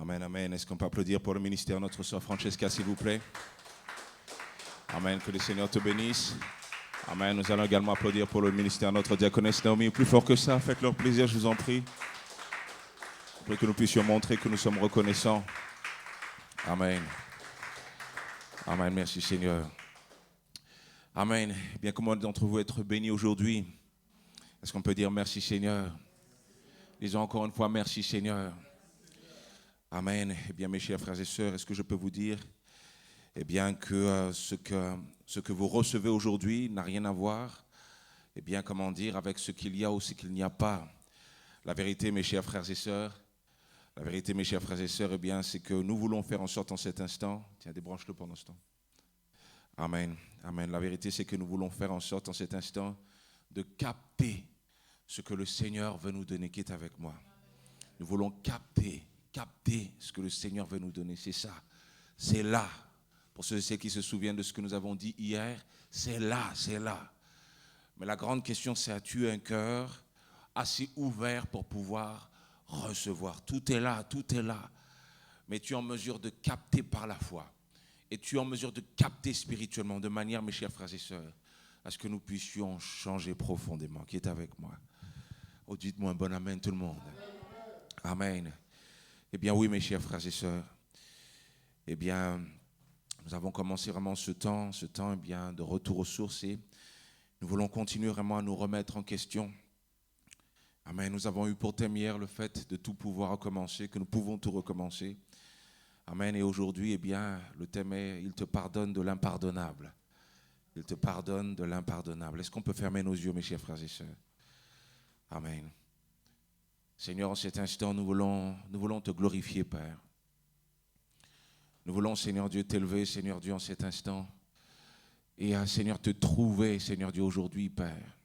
S3: Amen, amen. Est-ce qu'on peut applaudir pour le ministère de notre sœur Francesca, s'il vous plaît? Amen, que le Seigneur te bénisse. Amen. Nous allons également applaudir pour le ministère notre diaconesse Naomi. Plus fort que ça, faites-leur plaisir, je vous en prie. Pour que nous puissions montrer que nous sommes reconnaissants. Amen. Amen. Merci Seigneur. Amen. Bien, comment d'entre vous être bénis aujourd'hui? Est-ce qu'on peut dire merci Seigneur? Disons encore une fois merci Seigneur. Amen. Eh bien, mes chers frères et sœurs, est-ce que je peux vous dire, eh bien, que ce que vous recevez aujourd'hui n'a rien à voir, eh bien, comment dire, avec ce qu'il y a ou ce qu'il n'y a pas. La vérité, mes chers frères et sœurs, la vérité, mes chers frères et sœurs, eh bien, c'est que nous voulons faire en sorte en cet instant, tiens, débranche-le pendant ce temps. Amen. Amen. La vérité, c'est que nous voulons faire en sorte en cet instant de capter ce que le Seigneur veut nous donner, qui est avec moi. Nous voulons capter ce que le Seigneur veut nous donner. C'est ça. C'est là. Pour ceux et celles qui se souviennent de ce que nous avons dit hier, c'est là, c'est là. Mais la grande question, c'est as-tu un cœur assez ouvert pour pouvoir recevoir? Tout est là, tout est là. Mais tu es en mesure de capter par la foi. Et tu es en mesure de capter spirituellement, de manière, mes chers frères et sœurs, à ce que nous puissions changer profondément. Qui est avec moi? Oh, dites-moi un bon amen tout le monde. Amen. Eh bien oui, mes chers frères et sœurs. Eh bien, nous avons commencé vraiment ce temps eh bien, de retour aux sources et nous voulons continuer vraiment à nous remettre en question. Amen. Nous avons eu pour thème hier le fait de tout pouvoir recommencer, que nous pouvons tout recommencer. Amen. Et aujourd'hui, eh bien, le thème est « Il te pardonne de l'impardonnable ». Il te pardonne de l'impardonnable. Est-ce qu'on peut fermer nos yeux, mes chers frères et sœurs? Amen. Seigneur, en cet instant, nous voulons te glorifier, Père. Nous voulons, Seigneur Dieu, t'élever, Seigneur Dieu, en cet instant. Et, Seigneur, te trouver, Seigneur Dieu, aujourd'hui, Père.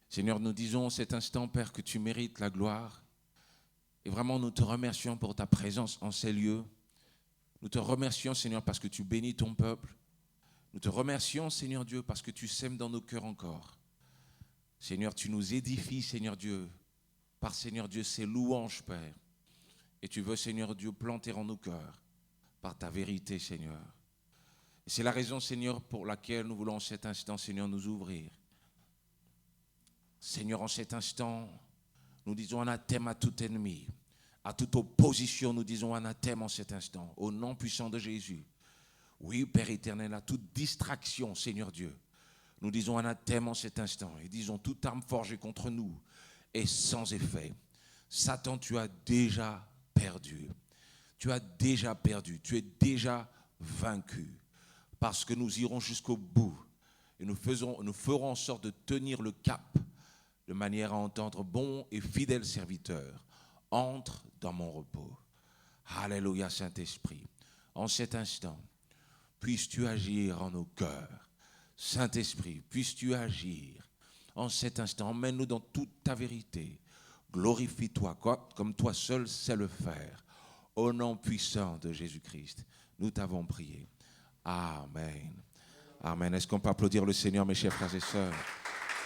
S3: Seigneur, nous disons en cet instant, Père, que tu mérites la gloire. Et vraiment, nous te remercions pour ta présence en ces lieux. Nous te remercions, Seigneur, parce que tu bénis ton peuple. Nous te remercions, Seigneur Dieu, parce que tu sèmes dans nos cœurs encore. Seigneur, tu nous édifies, Seigneur Dieu, par, Seigneur Dieu, ces louanges, Père. Et tu veux, Seigneur Dieu, planter en nos cœurs par ta vérité, Seigneur. Et c'est la raison, Seigneur, pour laquelle nous voulons en cet instant, Seigneur, nous ouvrir. Seigneur, en cet instant, nous disons anathème à tout ennemi, à toute opposition, nous disons anathème en cet instant, au nom puissant de Jésus. Oui, Père éternel, à toute distraction, Seigneur Dieu, nous disons anathème en cet instant et disons toute arme forgée contre nous est sans effet. Satan, tu as déjà perdu. Tu as déjà perdu. Tu es déjà vaincu. Parce que nous irons jusqu'au bout et nous ferons en sorte de tenir le cap de manière à entendre bon et fidèle serviteur. Entre dans mon repos. Alléluia, Saint-Esprit. En cet instant, puisses-tu agir en nos cœurs. Saint-Esprit, puisses-tu agir en cet instant. Emmène-nous dans toute ta vérité. Glorifie-toi comme toi seul sais le faire. Au nom puissant de Jésus-Christ, nous t'avons prié. Amen. Amen. Est-ce qu'on peut applaudir le Seigneur, mes chers frères et sœurs?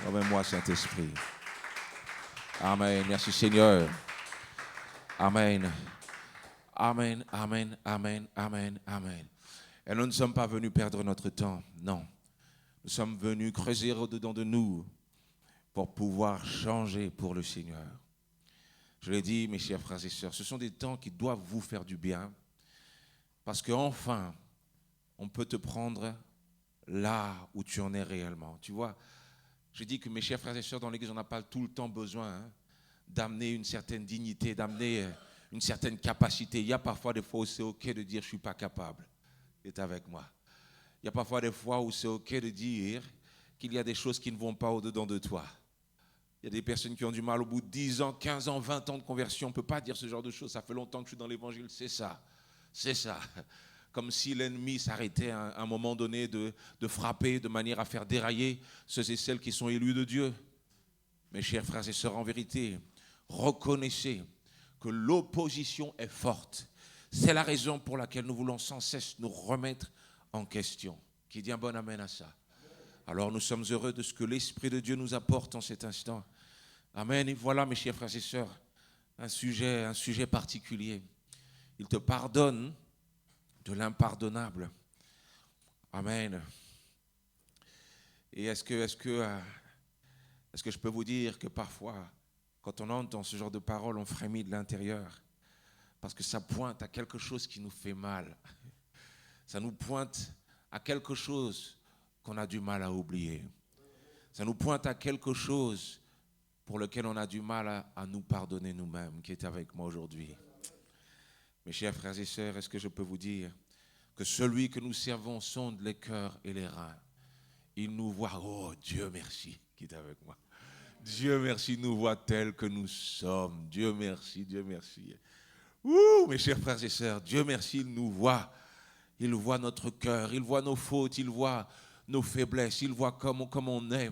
S3: Emmène-moi, Saint-Esprit. Amen. Merci, Seigneur. Amen. Amen, amen, amen, amen, amen. Et nous ne sommes pas venus perdre notre temps, non. Nous sommes venus creuser au-dedans de nous pour pouvoir changer pour le Seigneur. Je l'ai dit, mes chers frères et sœurs, ce sont des temps qui doivent vous faire du bien parce qu'enfin, on peut te prendre là où tu en es réellement. Tu vois, je dis que mes chers frères et sœurs, dans l'Église, on n'a pas tout le temps besoin d'amener une certaine dignité, d'amener une certaine capacité. Il y a parfois des fois où c'est OK de dire « je ne suis pas capable ». C'est avec moi. Il y a parfois des fois où c'est OK de dire qu'il y a des choses qui ne vont pas au-dedans de toi. Il y a des personnes qui ont du mal au bout de 10 ans, 15 ans, 20 ans de conversion. On ne peut pas dire ce genre de choses. Ça fait longtemps que je suis dans l'évangile. C'est ça. C'est ça. Comme si l'ennemi s'arrêtait à un moment donné de frapper de manière à faire dérailler ceux et celles qui sont élus de Dieu. Mes chers frères et sœurs, en vérité, reconnaissez que l'opposition est forte. C'est la raison pour laquelle nous voulons sans cesse nous remettre en question. Qui dit un bon amen à ça? Alors nous sommes heureux de ce que l'Esprit de Dieu nous apporte en cet instant. Amen. Et voilà, mes chers frères et sœurs, un sujet particulier. Il te pardonne de l'impardonnable. Amen. Et est-ce que je peux vous dire que parfois, quand on entend ce genre de paroles, on frémit de l'intérieur parce que ça pointe à quelque chose qui nous fait mal. Ça nous pointe à quelque chose qu'on a du mal à oublier. Ça nous pointe à quelque chose pour lequel on a du mal à nous pardonner nous-mêmes, qui est avec moi aujourd'hui. Mes chers frères et sœurs, est-ce que je peux vous dire que celui que nous servons sonde les cœurs et les reins. Il nous voit, oh Dieu merci, qui est avec moi. Dieu merci, nous voit tels que nous sommes. Dieu merci, Dieu merci. Ouh, mes chers frères et sœurs, Dieu merci, il nous voit. Il voit notre cœur, il voit nos fautes, il voit nos faiblesses, il voit comme on est.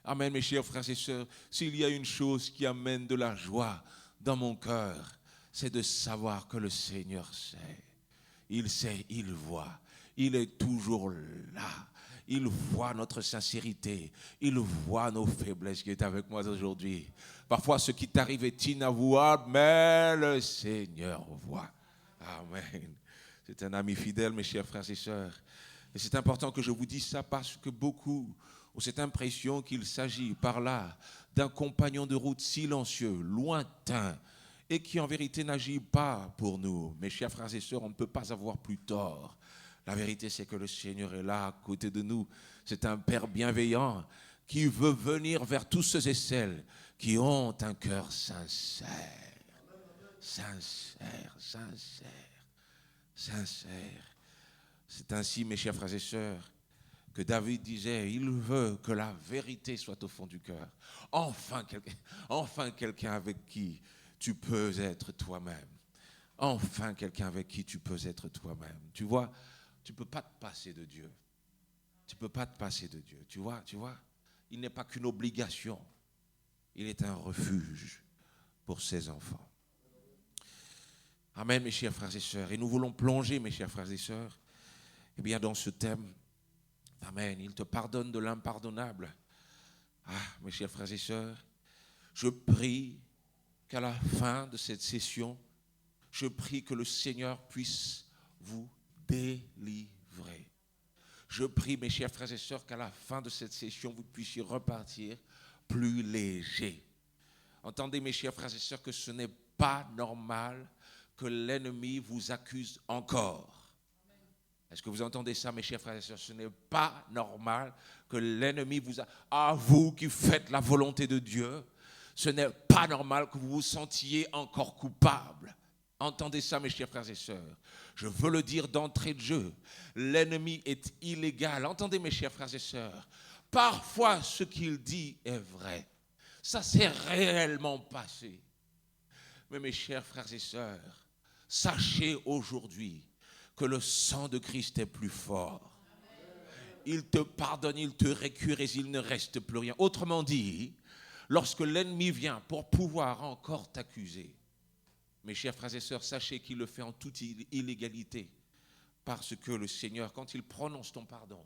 S3: Amen, mes chers frères et sœurs. S'il y a une chose qui amène de la joie dans mon cœur, c'est de savoir que le Seigneur sait. Il sait, il voit. Il est toujours là. Il voit notre sincérité. Il voit nos faiblesses qui est avec moi aujourd'hui. Parfois, ce qui t'arrive est inavouable, mais le Seigneur voit. Amen. C'est un ami fidèle, mes chers frères et sœurs. Et c'est important que je vous dise ça parce que beaucoup ont cette impression qu'il s'agit par là d'un compagnon de route silencieux, lointain, et qui en vérité n'agit pas pour nous. Mes chers frères et sœurs, on ne peut pas avoir plus tort. La vérité, c'est que le Seigneur est là, à côté de nous. C'est un Père bienveillant qui veut venir vers tous ceux et celles qui ont un cœur sincère. Sincère, sincère, sincère. C'est ainsi, mes chers frères et sœurs, que David disait, il veut que la vérité soit au fond du cœur. Enfin quelqu'un avec qui tu peux être toi-même. Enfin quelqu'un avec qui tu peux être toi-même. Tu vois, tu ne peux pas te passer de Dieu. Tu ne peux pas te passer de Dieu. Tu vois, il n'est pas qu'une obligation. Il est un refuge pour ses enfants. Amen, mes chers frères et sœurs. Et nous voulons plonger, mes chers frères et sœurs, eh bien, dans ce thème. Amen. Il te pardonne de l'impardonnable. Ah, mes chers frères et sœurs, je prie qu'à la fin de cette session, je prie que le Seigneur puisse vous délivrer. Je prie, mes chers frères et sœurs, qu'à la fin de cette session, vous puissiez repartir plus léger. Entendez, mes chers frères et sœurs, que ce n'est pas normal que l'ennemi vous accuse encore. Est-ce que vous entendez ça, mes chers frères et sœurs? Ce n'est pas normal que l'ennemi vous accuse. À vous qui faites la volonté de Dieu, ce n'est pas normal que vous vous sentiez encore coupable. Entendez ça, mes chers frères et sœurs. Je veux le dire d'entrée de jeu. L'ennemi est illégal. Entendez, mes chers frères et sœurs. Parfois, ce qu'il dit est vrai. Ça s'est réellement passé. Mais mes chers frères et sœurs, sachez aujourd'hui que le sang de Christ est plus fort. Il te pardonne, il te récurise, il ne reste plus rien. Autrement dit, lorsque l'ennemi vient pour pouvoir encore t'accuser, mes chers frères et sœurs, sachez qu'il le fait en toute illégalité. Parce que le Seigneur, quand il prononce ton pardon,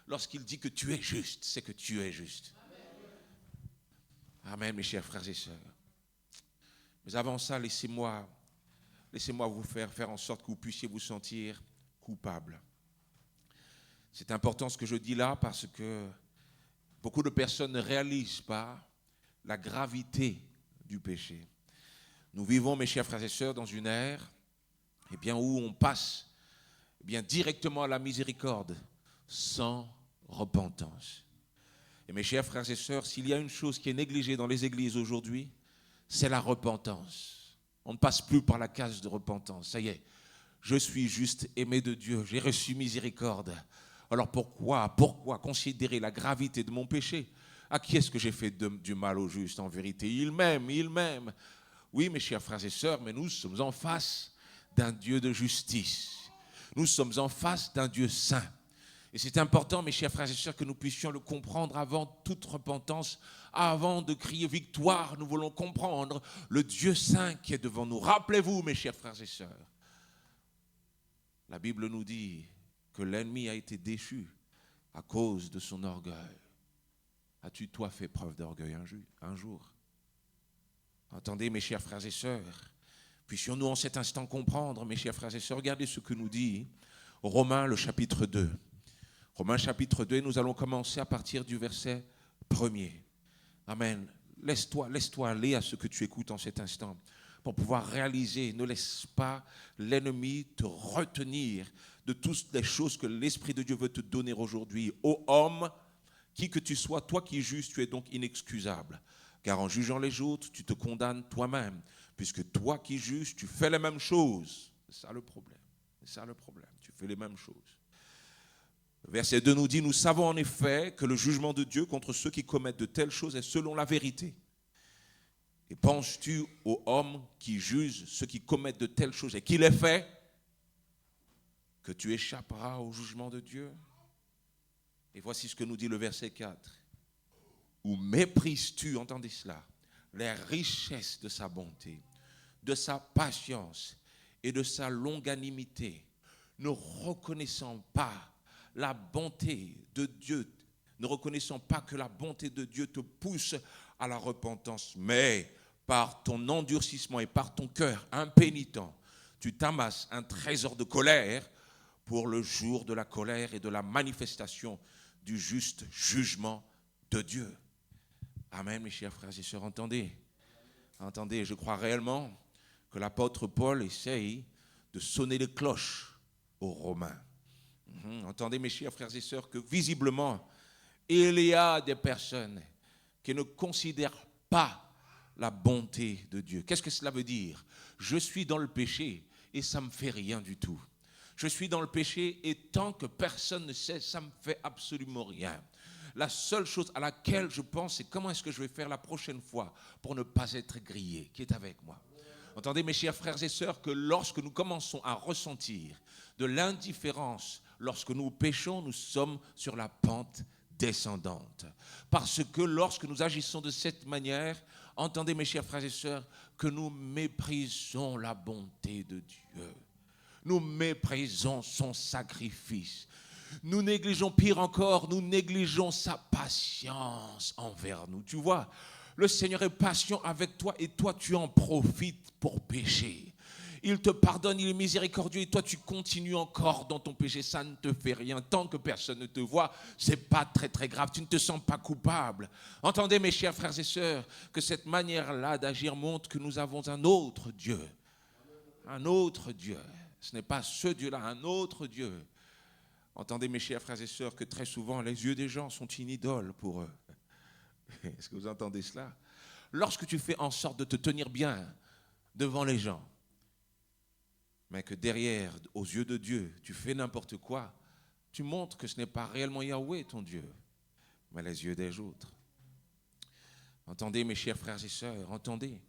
S3: lorsqu'il dit que tu es juste, c'est que tu es juste. Amen, mes chers frères et sœurs. Mais avant ça, laissez-moi vous faire en sorte que vous puissiez vous sentir coupable. C'est important ce que je dis là parce que beaucoup de personnes ne réalisent pas la gravité du péché. Nous vivons, mes chers frères et sœurs, dans une ère où on passe directement à la miséricorde sans repentance. Et mes chers frères et sœurs, s'il y a une chose qui est négligée dans les églises aujourd'hui, c'est la repentance. On ne passe plus par la case de repentance. Ça y est, je suis juste aimé de Dieu, j'ai reçu miséricorde. Alors pourquoi considérer la gravité de mon péché? À qui est-ce que j'ai fait du mal au juste en vérité? Il m'aime. Oui, mes chers frères et sœurs, mais nous sommes en face d'un Dieu de justice. Nous sommes en face d'un Dieu saint. Et c'est important, mes chers frères et sœurs, que nous puissions le comprendre avant toute repentance, avant de crier victoire. Nous voulons comprendre le Dieu saint qui est devant nous. Rappelez-vous, mes chers frères et sœurs, la Bible nous dit que l'ennemi a été déchu à cause de son orgueil. As-tu, toi, fait preuve d'orgueil un jour? Entendez, mes chers frères et sœurs, puissions-nous en cet instant comprendre, mes chers frères et sœurs, regardez ce que nous dit Romains, le chapitre 2. Romains chapitre 2, nous allons commencer à partir du verset 1er. Amen. Laisse-toi aller à ce que tu écoutes en cet instant pour pouvoir réaliser. Ne laisse pas l'ennemi te retenir de toutes les choses que l'Esprit de Dieu veut te donner aujourd'hui. Ô homme, qui que tu sois, toi qui juges, tu es donc inexcusable. Car en jugeant les autres, tu te condamnes toi-même. Puisque toi qui juges, tu fais les mêmes choses. C'est ça le problème. C'est ça le problème. Tu fais les mêmes choses. Verset 2 nous dit, nous savons en effet que le jugement de Dieu contre ceux qui commettent de telles choses est selon la vérité. Et penses-tu aux hommes qui jugent ceux qui commettent de telles choses et qui les fait, que tu échapperas au jugement de Dieu? Et voici ce que nous dit le verset 4. Ou méprises-tu, entendez cela, les richesses de sa bonté, de sa patience et de sa longanimité, ne reconnaissant pas la bonté de Dieu, ne reconnaissant pas que la bonté de Dieu te pousse à la repentance, mais par ton endurcissement et par ton cœur impénitent, tu t'amasses un trésor de colère pour le jour de la colère et de la manifestation du juste jugement de Dieu. Amen, mes chers frères et sœurs, entendez, je crois réellement que l'apôtre Paul essaye de sonner les cloches aux Romains. Entendez, mes chers frères et sœurs, que visiblement, il y a des personnes qui ne considèrent pas la bonté de Dieu. Qu'est-ce que cela veut dire? Je suis dans le péché et ça ne me fait rien du tout. Je suis dans le péché et tant que personne ne sait, ça ne me fait absolument rien. La seule chose à laquelle je pense, c'est comment est-ce que je vais faire la prochaine fois pour ne pas être grillé. Qui est avec moi? Entendez, mes chers frères et sœurs, que lorsque nous commençons à ressentir de l'indifférence, lorsque nous péchons, nous sommes sur la pente descendante. Parce que lorsque nous agissons de cette manière, entendez, mes chers frères et sœurs, que nous méprisons la bonté de Dieu. Nous méprisons son sacrifice. Nous négligeons, pire encore, nous négligeons sa patience envers nous. Tu vois, le Seigneur est patient avec toi et toi tu en profites pour pécher. Il te pardonne, il est miséricordieux et toi tu continues encore dans ton péché. Ça ne te fait rien. Tant que personne ne te voit, c'est pas très très grave. Tu ne te sens pas coupable. Entendez, mes chers frères et sœurs, que cette manière-là d'agir montre que nous avons un autre Dieu. Un autre Dieu. Ce n'est pas ce Dieu-là, un autre Dieu. Entendez, mes chers frères et sœurs, que très souvent, les yeux des gens sont une idole pour eux. Est-ce que vous entendez cela? Lorsque tu fais en sorte de te tenir bien devant les gens, mais que derrière, aux yeux de Dieu, tu fais n'importe quoi, tu montres que ce n'est pas réellement Yahweh, ton Dieu, mais les yeux des autres. Entendez, mes chers frères et sœurs, entendez.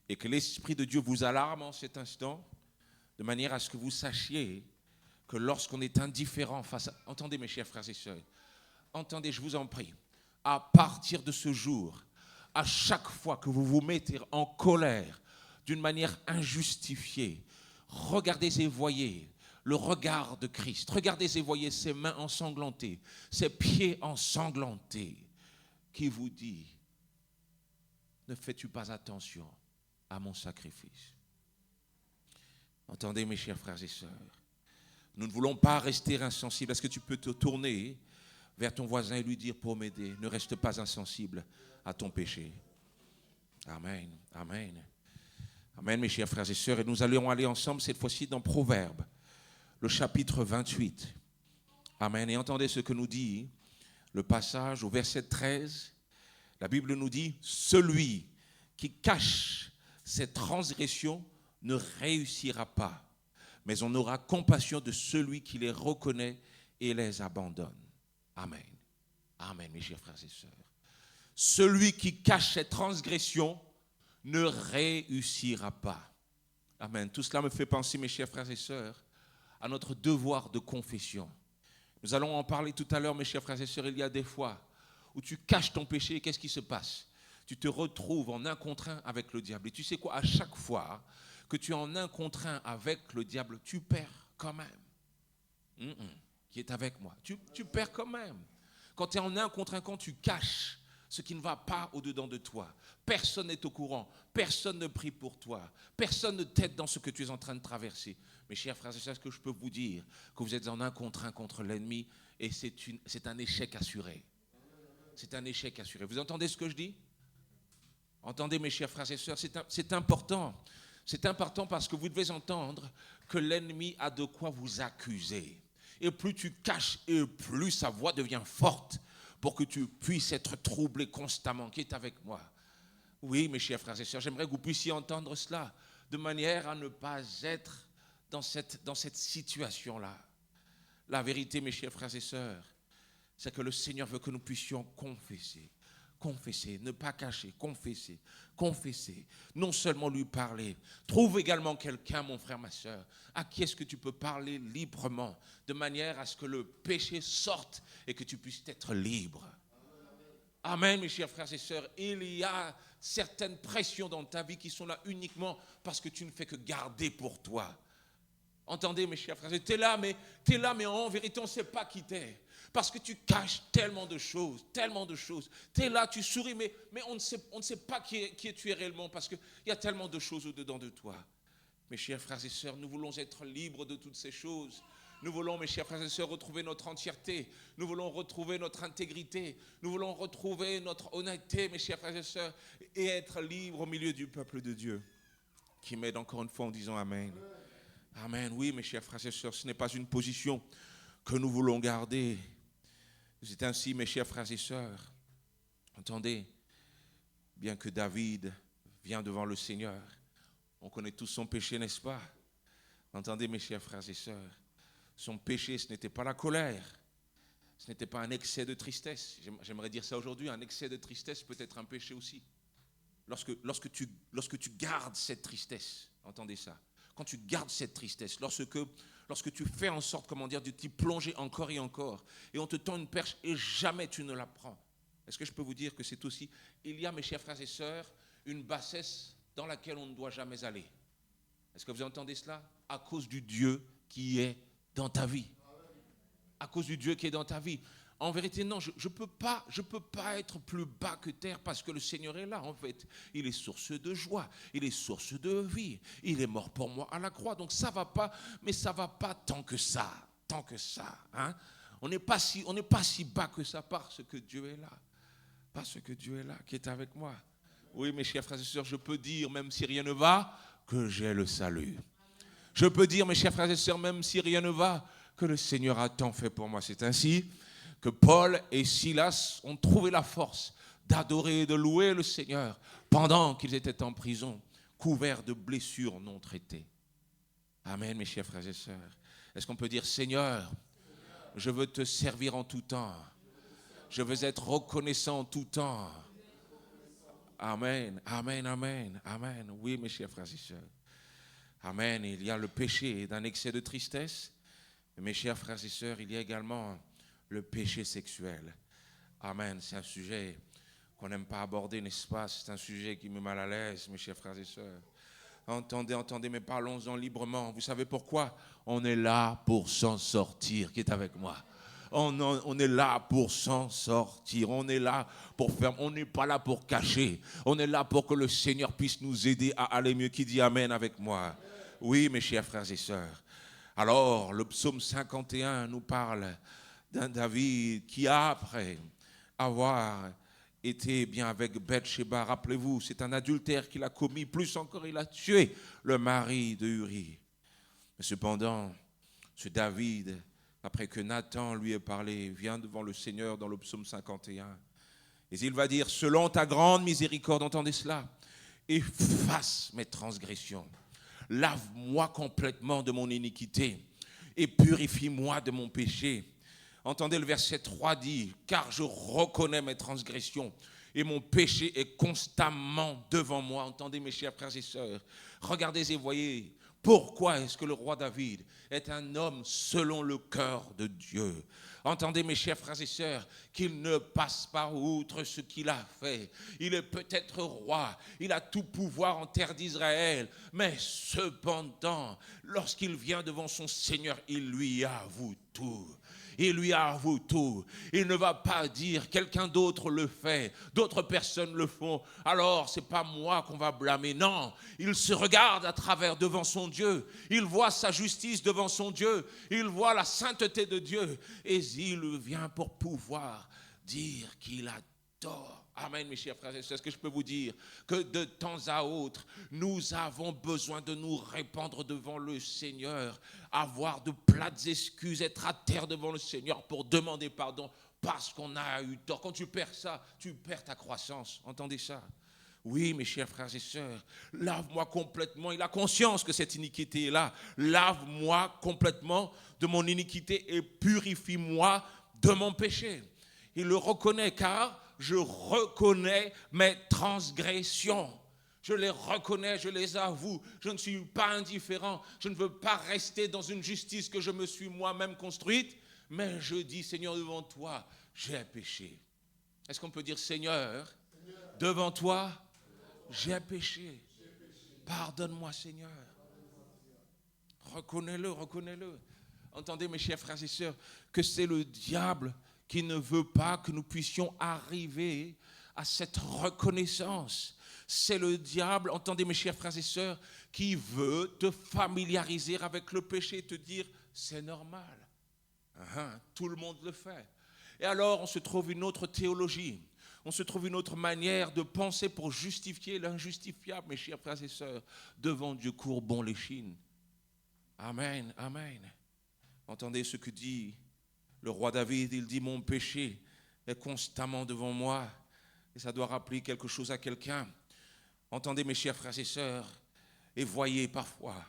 S3: Et que l'Esprit de Dieu vous alarme en cet instant, de manière à ce que vous sachiez que lorsqu'on est indifférent face à... Entendez, mes chers frères et sœurs, entendez, je vous en prie, à partir de ce jour, à chaque fois que vous vous mettez en colère d'une manière injustifiée, regardez et voyez le regard de Christ. Regardez et voyez ses mains ensanglantées, ses pieds ensanglantés, qui vous dit, ne fais-tu pas attention à mon sacrifice? Entendez, mes chers frères et sœurs, nous ne voulons pas rester insensibles. Est-ce que tu peux te tourner vers ton voisin et lui dire, pour m'aider, ne reste pas insensible à ton péché? Amen, amen. Amen, mes chers frères et sœurs. Et nous allons aller ensemble cette fois-ci dans Proverbes, le chapitre 28. Amen. Et entendez ce que nous dit le passage au verset 13. La Bible nous dit, celui qui cache ses transgressions ne réussira pas, mais on aura compassion de celui qui les reconnaît et les abandonne. Amen. Amen, mes chers frères et sœurs. Celui qui cache ses transgressions ne réussira pas. Amen. Tout cela me fait penser, mes chers frères et sœurs, à notre devoir de confession. Nous allons en parler tout à l'heure, mes chers frères et sœurs. Il y a des fois où tu caches ton péché et qu'est-ce qui se passe? Tu te retrouves en un contre un avec le diable. Et tu sais quoi? À chaque fois que tu es en un contre un avec le diable, tu perds quand même. Qui est avec moi? Tu perds quand même. Quand tu es en un contre un, quand tu caches ce qui ne va pas au-dedans de toi, personne n'est au courant, personne ne prie pour toi, personne ne t'aide dans ce que tu es en train de traverser. Mes chers frères et sœurs, est-ce que je peux vous dire que vous êtes en un contre l'ennemi et c'est un échec assuré. C'est un échec assuré. Vous entendez ce que je dis? Entendez, mes chers frères et sœurs, c'est important. C'est important parce que vous devez entendre que l'ennemi a de quoi vous accuser. Et plus tu caches, et plus sa voix devient forte pour que tu puisses être troublé constamment. Qui est avec moi? Oui, mes chers frères et sœurs, j'aimerais que vous puissiez entendre cela de manière à ne pas être dans cette situation-là. La vérité, mes chers frères et sœurs, c'est que le Seigneur veut que nous puissions confesser, ne pas cacher, confesser, non seulement lui parler. Trouve également quelqu'un, mon frère, ma sœur, à qui est-ce que tu peux parler librement, de manière à ce que le péché sorte et que tu puisses être libre. Amen, mes chers frères et sœurs. Il y a certaines pressions dans ta vie qui sont là uniquement parce que tu ne fais que garder pour toi. Entendez, mes chers frères, tu es là, mais en vérité, on ne sait pas qui t'es. Parce que tu caches tellement de choses. Tu es là, tu souris, mais on ne sait pas qui tu es réellement parce qu'il y a tellement de choses au-dedans de toi. Mes chers frères et sœurs, nous voulons être libres de toutes ces choses. Nous voulons, mes chers frères et sœurs, retrouver notre entièreté. Nous voulons retrouver notre intégrité. Nous voulons retrouver notre honnêteté, mes chers frères et sœurs, et être libres au milieu du peuple de Dieu. Qui m'aide encore une fois en disant Amen. Amen. Oui, mes chers frères et sœurs, ce n'est pas une position que nous voulons garder. C'est ainsi, mes chers frères et sœurs. Entendez, bien que David vient devant le Seigneur, on connaît tous son péché, n'est-ce pas? Entendez, mes chers frères et sœurs, son péché, ce n'était pas la colère, ce n'était pas un excès de tristesse. J'aimerais dire ça aujourd'hui, un excès de tristesse peut être un péché aussi. Lorsque tu gardes cette tristesse, entendez ça, quand tu gardes cette tristesse, lorsque tu fais en sorte, de t'y plonger encore et encore, et on te tend une perche et jamais tu ne la prends. Est-ce que je peux vous dire que c'est aussi, il y a, mes chers frères et sœurs, une bassesse dans laquelle on ne doit jamais aller. Est-ce que vous entendez cela? À cause du Dieu qui est dans ta vie. À cause du Dieu qui est dans ta vie. En vérité, non, je peux pas être plus bas que terre parce que le Seigneur est là, en fait. Il est source de joie, il est source de vie. Il est mort pour moi à la croix, donc ça va pas, mais ça va pas tant que ça, hein. On n'est pas si bas que ça parce que Dieu est là, qui est avec moi. Oui, mes chers frères et sœurs, je peux dire, même si rien ne va, que j'ai le salut. Je peux dire, mes chers frères et sœurs, même si rien ne va, que le Seigneur a tant fait pour moi. C'est ainsi que Paul et Silas ont trouvé la force d'adorer et de louer le Seigneur pendant qu'ils étaient en prison, couverts de blessures non traitées. Amen, mes chers frères et sœurs. Est-ce qu'on peut dire, Seigneur, je veux te servir en tout temps. Je veux être reconnaissant en tout temps. Amen, amen, amen, amen. Oui, mes chers frères et sœurs. Amen. Il y a le péché d'un excès de tristesse. Mes chers frères et sœurs, il y a également le péché sexuel. Amen. C'est un sujet qu'on n'aime pas aborder, n'est-ce pas? C'est un sujet qui me met mal à l'aise, mes chers frères et sœurs. Entendez, mais parlons-en librement. Vous savez pourquoi? On est là pour s'en sortir. Qui est avec moi? On est là pour s'en sortir. On est là pour faire. On n'est pas là pour cacher. On est là pour que le Seigneur puisse nous aider à aller mieux. Qui dit Amen avec moi? Oui, mes chers frères et sœurs. Alors, le psaume 51 nous parle d'un David qui, après avoir été bien avec Bathsheba, rappelez-vous, c'est un adultère qu'il a commis. Plus encore, il a tué le mari de Uri. Mais cependant, ce David, après que Nathan lui ait parlé, vient devant le Seigneur dans le psaume 51. Et il va dire, selon ta grande miséricorde, entendez cela, efface mes transgressions. Lave-moi complètement de mon iniquité et purifie-moi de mon péché. Entendez, le verset 3 dit, car je reconnais mes transgressions et mon péché est constamment devant moi. Entendez, mes chers frères et sœurs, regardez et voyez. Pourquoi est-ce que le roi David est un homme selon le cœur de Dieu? Entendez, mes chers frères et sœurs, qu'il ne passe pas outre ce qu'il a fait. Il est peut-être roi, il a tout pouvoir en terre d'Israël, mais cependant, lorsqu'il vient devant son Seigneur, il lui avoue tout. Il lui avoue tout. Il ne va pas dire quelqu'un d'autre le fait, d'autres personnes le font, alors c'est pas moi qu'on va blâmer. Non, il se regarde à travers devant son Dieu. Il voit sa justice devant son Dieu. Il voit la sainteté de Dieu. Et il vient pour pouvoir dire qu'il a tort. Amen, mes chers frères et sœurs. Est-ce que je peux vous dire que de temps à autre, nous avons besoin de nous répandre devant le Seigneur, avoir de plates excuses, être à terre devant le Seigneur pour demander pardon parce qu'on a eu tort. Quand tu perds ça, tu perds ta croissance. Entendez ça? Oui, mes chers frères et sœurs, lave-moi complètement. Il a conscience que cette iniquité est là. Lave-moi complètement de mon iniquité et purifie-moi de mon péché. Il le reconnaît car je reconnais mes transgressions. Je les reconnais, je les avoue. Je ne suis pas indifférent. Je ne veux pas rester dans une justice que je me suis moi-même construite. Mais je dis, Seigneur, devant toi, j'ai péché. Est-ce qu'on peut dire, Seigneur, devant toi, j'ai péché. Pardonne-moi, Seigneur. Reconnais-le, reconnais-le. Entendez, mes chers frères et sœurs, que c'est le diable qui ne veut pas que nous puissions arriver à cette reconnaissance. C'est le diable, entendez mes chers frères et sœurs, qui veut te familiariser avec le péché, te dire c'est normal. Tout le monde le fait. Et alors on se trouve une autre théologie, on se trouve une autre manière de penser pour justifier l'injustifiable, mes chers frères et sœurs. Devant Dieu courbons l'échine. Amen, amen. Entendez ce que dit le roi David, il dit mon péché est constamment devant moi. Et ça doit rappeler quelque chose à quelqu'un. Entendez mes chers frères et sœurs, et voyez parfois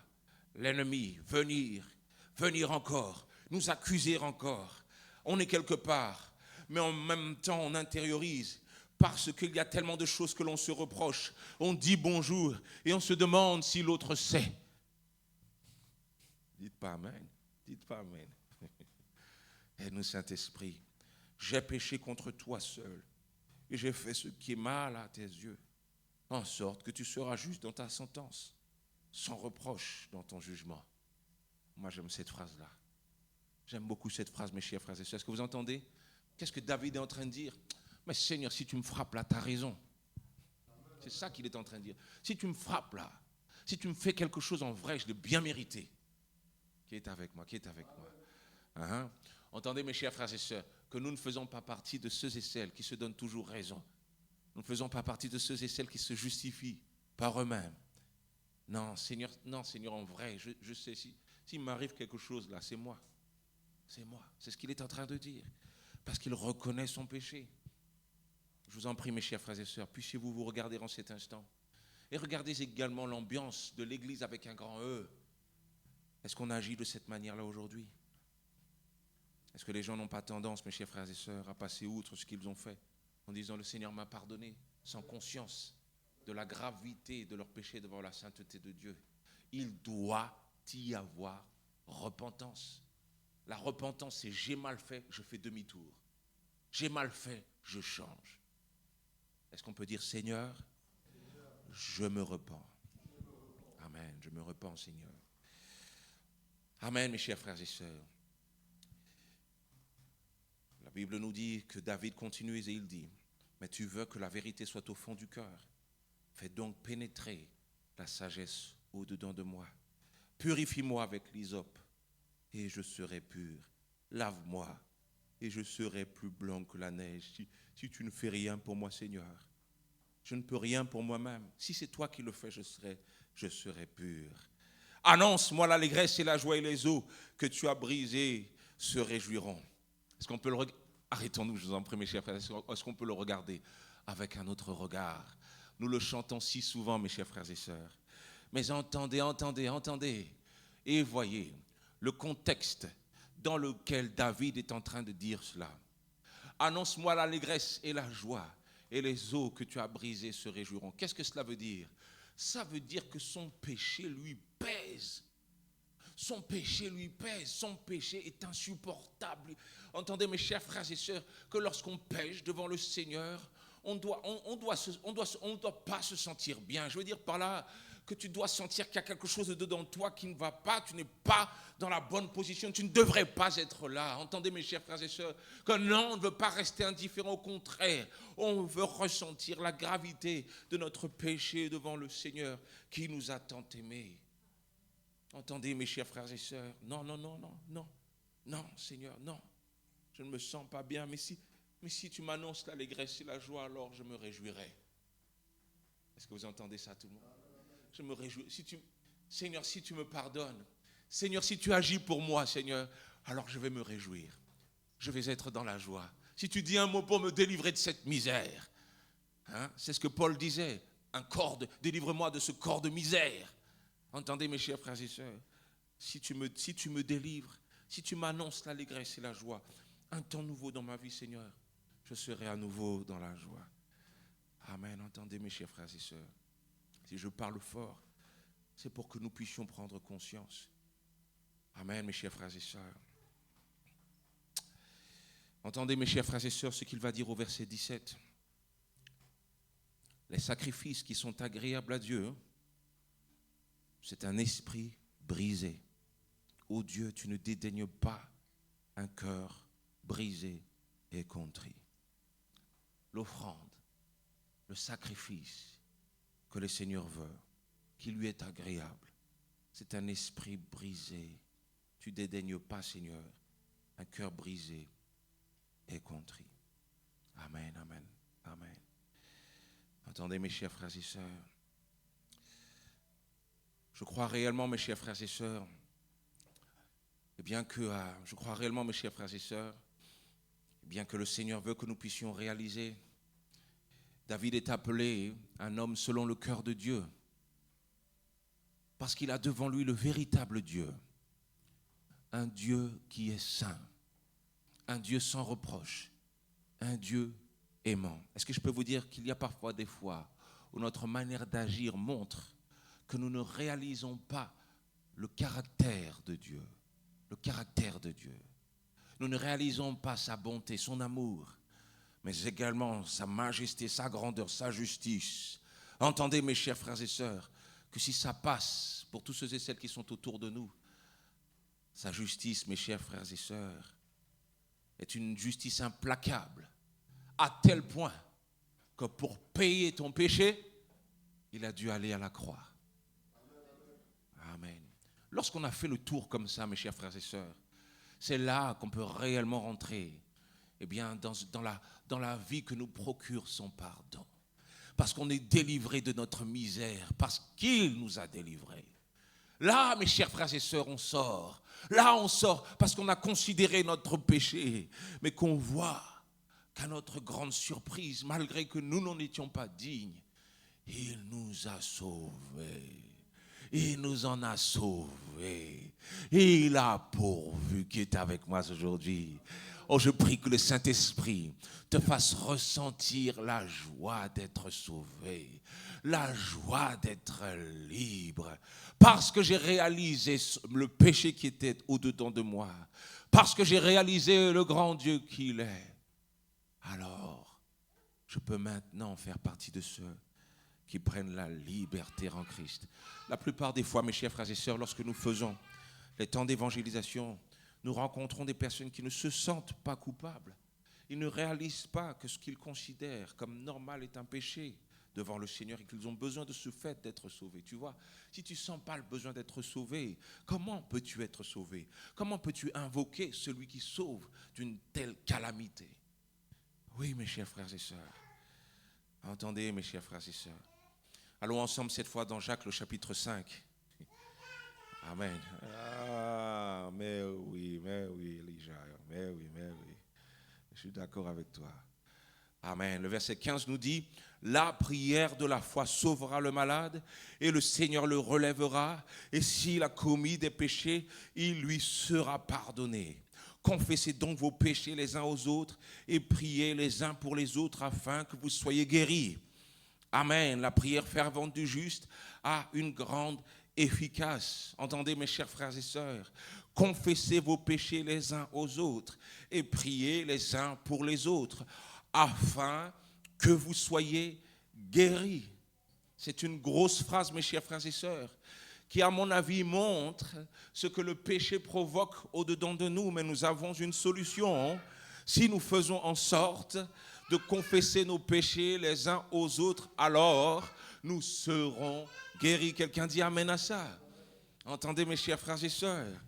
S3: l'ennemi venir encore, nous accuser encore. On est quelque part, mais en même temps on intériorise parce qu'il y a tellement de choses que l'on se reproche. On dit bonjour et on se demande si l'autre sait. Dites pas amen, dites pas amen. Aide-nous, Saint-Esprit, j'ai péché contre toi seul et j'ai fait ce qui est mal à tes yeux, en sorte que tu seras juste dans ta sentence, sans reproche dans ton jugement. Moi, j'aime cette phrase-là. J'aime beaucoup cette phrase, mes chers frères et sœurs. Est-ce que vous entendez? Qu'est-ce que David est en train de dire? Mais Seigneur, si tu me frappes là, tu as raison. C'est ça qu'il est en train de dire. Si tu me frappes là, si tu me fais quelque chose en vrai, je l'ai bien mérité. Qui est avec moi? Qui est avec moi? Entendez, mes chers frères et sœurs, que nous ne faisons pas partie de ceux et celles qui se donnent toujours raison. Nous ne faisons pas partie de ceux et celles qui se justifient par eux-mêmes. Non, Seigneur, en vrai, je sais, s'il m'arrive quelque chose là, c'est moi. C'est moi. C'est ce qu'il est en train de dire. Parce qu'il reconnaît son péché. Je vous en prie, mes chers frères et sœurs, puissiez-vous vous regarder en cet instant. Et regardez également l'ambiance de l'Église avec un grand E. Est-ce qu'on agit de cette manière-là aujourd'hui? Est-ce que les gens n'ont pas tendance, mes chers frères et sœurs, à passer outre ce qu'ils ont fait en disant le Seigneur m'a pardonné, sans conscience de la gravité de leur péché devant la sainteté de Dieu? Il doit y avoir repentance. La repentance, c'est j'ai mal fait, je fais demi-tour. J'ai mal fait, je change. Est-ce qu'on peut dire Seigneur, je me repens. Amen, je me repens, Seigneur. Amen, mes chers frères et sœurs. La Bible nous dit que David continue et il dit, mais tu veux que la vérité soit au fond du cœur. Fais donc pénétrer la sagesse au-dedans de moi. Purifie-moi avec l'hysope et je serai pur. Lave-moi et je serai plus blanc que la neige. Si tu ne fais rien pour moi, Seigneur, je ne peux rien pour moi-même. Si c'est toi qui le fais, je serai pur. Annonce-moi l'allégresse et la joie et les eaux que tu as brisées se réjouiront. Est-ce qu'on peut le regarder? Arrêtons-nous, je vous en prie, mes chers frères. Est-ce qu'on peut le regarder avec un autre regard? Nous le chantons si souvent, mes chers frères et sœurs. Mais entendez, entendez, entendez. Et voyez le contexte dans lequel David est en train de dire cela. Annonce-moi l'allégresse et la joie, et les eaux que tu as brisées se réjouiront. Qu'est-ce que cela veut dire? Ça veut dire que son péché lui pèse. Son péché lui pèse, son péché est insupportable. Entendez, mes chers frères et sœurs, que lorsqu'on pêche devant le Seigneur, on ne doit pas se sentir bien. Je veux dire par là que tu dois sentir qu'il y a quelque chose dedans de toi qui ne va pas, tu n'es pas dans la bonne position, tu ne devrais pas être là. Entendez mes chers frères et sœurs, que non, on ne veut pas rester indifférent, au contraire, on veut ressentir la gravité de notre péché devant le Seigneur qui nous a tant aimés. Entendez mes chers frères et sœurs, non, Seigneur, non, je ne me sens pas bien, mais si tu m'annonces l'allégresse et la joie, alors je me réjouirai. Est-ce que vous entendez ça tout le monde? Je me réjouis. Seigneur, si tu me pardonnes, Seigneur, si tu agis pour moi, Seigneur, alors je vais me réjouir. Je vais être dans la joie. Si tu dis un mot pour me délivrer de cette misère, c'est ce que Paul disait, délivre-moi de ce corps de misère. Entendez mes chers frères et sœurs, si tu me délivres, si tu m'annonces l'allégresse et la joie, un temps nouveau dans ma vie, Seigneur, je serai à nouveau dans la joie. Amen. Entendez mes chers frères et sœurs. Si je parle fort, c'est pour que nous puissions prendre conscience. Amen, mes chers frères et sœurs. Entendez, mes chers frères et sœurs, ce qu'il va dire au verset 17. Les sacrifices qui sont agréables à Dieu, c'est un esprit brisé. Ô Dieu, tu ne dédaignes pas un cœur brisé et contrit. L'offrande, le sacrifice que le Seigneur veut, qui lui est agréable, c'est un esprit brisé. Tu dédaignes pas, Seigneur, un cœur brisé et contrit. Amen, amen, amen. Entendez, mes chers frères et sœurs, je crois réellement, mes chers frères et sœurs, bien que le Seigneur veut que nous puissions réaliser, David est appelé un homme selon le cœur de Dieu, parce qu'il a devant lui le véritable Dieu, un Dieu qui est saint, un Dieu sans reproche, un Dieu aimant. Est-ce que je peux vous dire qu'il y a parfois des fois où notre manière d'agir montre que nous ne réalisons pas le caractère de Dieu, le caractère de Dieu. Nous ne réalisons pas sa bonté, son amour, mais également sa majesté, sa grandeur, sa justice. Entendez, mes chers frères et sœurs, que si ça passe pour tous ceux et celles qui sont autour de nous, sa justice, mes chers frères et sœurs, est une justice implacable, à tel point que pour payer ton péché, il a dû aller à la croix. Amen. Lorsqu'on a fait le tour comme ça, mes chers frères et sœurs, c'est là qu'on peut réellement rentrer dans la vie que nous procure son pardon. Parce qu'on est délivré de notre misère, parce qu'il nous a délivrés. Là, mes chers frères et sœurs, on sort. Là, on sort parce qu'on a considéré notre péché, mais qu'on voit qu'à notre grande surprise, malgré que nous n'en étions pas dignes, il nous a sauvés. Il nous en a sauvés. Et il a pourvu qui est avec moi aujourd'hui. Oh, je prie que le Saint-Esprit te fasse ressentir la joie d'être sauvé, la joie d'être libre, parce que j'ai réalisé le péché qui était au-dedans de moi, parce que j'ai réalisé le grand Dieu qu'il est. Alors, je peux maintenant faire partie de ceux qui prennent la liberté en Christ. La plupart des fois, mes chers frères et sœurs, lorsque nous faisons les temps d'évangélisation, nous rencontrons des personnes qui ne se sentent pas coupables. Ils ne réalisent pas que ce qu'ils considèrent comme normal est un péché devant le Seigneur et qu'ils ont besoin de ce fait d'être sauvés. Tu vois, si tu ne sens pas le besoin d'être sauvé, comment peux-tu être sauvé? Comment peux-tu invoquer celui qui sauve d'une telle calamité? Oui, mes chers frères et sœurs. Entendez, mes chers frères et sœurs. Allons ensemble cette fois dans Jacques, le chapitre 5. Amen. Ah, mais oui, Elijah. Mais oui. Je suis d'accord avec toi. Amen. Le verset 15 nous dit, la prière de la foi sauvera le malade et le Seigneur le relèvera. Et s'il a commis des péchés, il lui sera pardonné. Confessez donc vos péchés les uns aux autres et priez les uns pour les autres afin que vous soyez guéris. Amen. La prière fervente du juste a une grande efficace. Entendez, mes chers frères et sœurs, confessez vos péchés les uns aux autres et priez les uns pour les autres afin que vous soyez guéris. C'est une grosse phrase, mes chers frères et sœurs, qui, à mon avis, montre ce que le péché provoque au-dedans de nous. Mais nous avons une solution si nous faisons en sorte de confesser nos péchés les uns aux autres, alors nous serons guéris. Quelqu'un dit amen à ça? Entendez, mes chers frères et sœurs?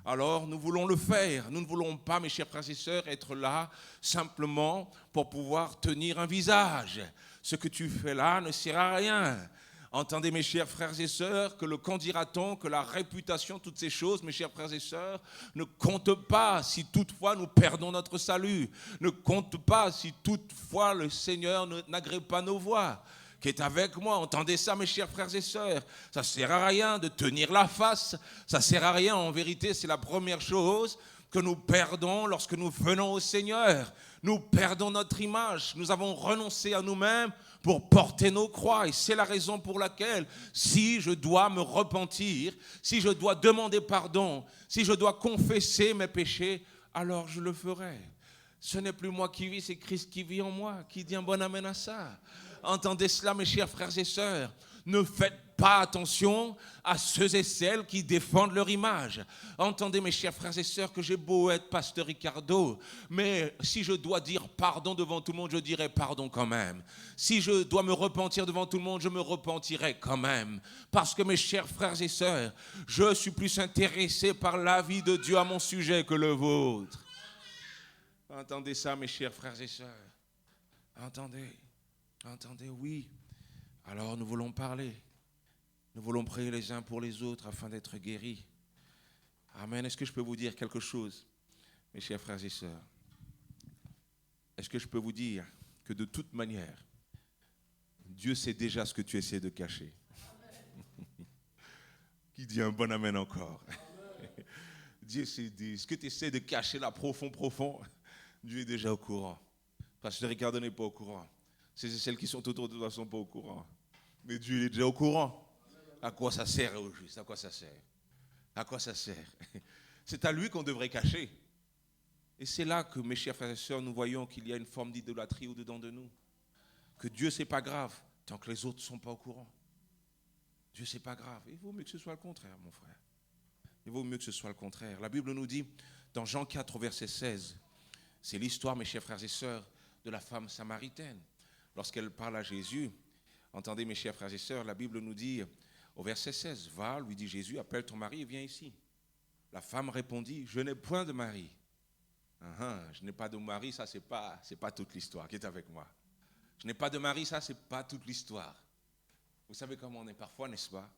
S3: Alors nous voulons le faire. Nous ne voulons pas, mes chers frères et sœurs, être là simplement pour pouvoir tenir un visage. Ce que tu fais là ne sert à rien. Entendez, mes chers frères et sœurs, que le qu'en dira-t-on, que la réputation, toutes ces choses, mes chers frères et sœurs, ne comptent pas si toutefois nous perdons notre salut. Ne comptent pas si toutefois le Seigneur n'agrée pas nos voies. Qui est avec moi, entendez ça, mes chers frères et sœurs. Ça ne sert à rien de tenir la face. Ça ne sert à rien, en vérité, c'est la première chose que nous perdons lorsque nous venons au Seigneur. Nous perdons notre image. Nous avons renoncé à nous-mêmes pour porter nos croix. Et c'est la raison pour laquelle, si je dois me repentir, si je dois demander pardon, si je dois confesser mes péchés, alors je le ferai. Ce n'est plus moi qui vis, c'est Christ qui vit en moi. Qui dit un bon amen à ça? Entendez cela, mes chers frères et sœurs. Ne faites pas attention à ceux et celles qui défendent leur image. Entendez, mes chers frères et sœurs, que j'ai beau être pasteur Ricardo, mais si je dois dire pardon devant tout le monde, je dirai pardon quand même. Si je dois me repentir devant tout le monde, je me repentirai quand même. Parce que, mes chers frères et sœurs, je suis plus intéressé par l'avis de Dieu à mon sujet que le vôtre. Entendez ça, mes chers frères et sœurs. Entendez, oui. Alors nous voulons parler. Nous voulons prier les uns pour les autres afin d'être guéris. Amen. Est-ce que je peux vous dire quelque chose, mes chers frères et sœurs? Est-ce que je peux vous dire que de toute manière, Dieu sait déjà ce que tu essaies de cacher? Qui dit un bon amen encore? Dieu sait ce que tu essaies de cacher là, profond. Dieu est déjà au courant. Pasteur Ricardo n'est pas au courant. Celles qui sont autour de toi ne sont pas au courant. Mais Dieu est déjà au courant. À quoi ça sert au juste? À quoi ça sert? À quoi ça sert? C'est à lui qu'on devrait cacher. Et c'est là que, mes chers frères et sœurs, nous voyons qu'il y a une forme d'idolâtrie au-dedans de nous. Que Dieu, c'est pas grave, tant que les autres ne sont pas au courant. Dieu, c'est pas grave. Il vaut mieux que ce soit le contraire, mon frère. Il vaut mieux que ce soit le contraire. La Bible nous dit, dans Jean 4, verset 16, c'est l'histoire, mes chers frères et sœurs, de la femme samaritaine. Lorsqu'elle parle à Jésus, entendez, mes chers frères et sœurs, la Bible nous dit, au verset 16, « Va, lui dit Jésus, appelle ton mari et viens ici. » La femme répondit, « Je n'ai point de mari. » Je n'ai pas de mari, ça, c'est pas toute l'histoire qui est avec moi. Je n'ai pas de mari, ça, c'est pas toute l'histoire. Vous savez comment on est parfois, n'est-ce pas?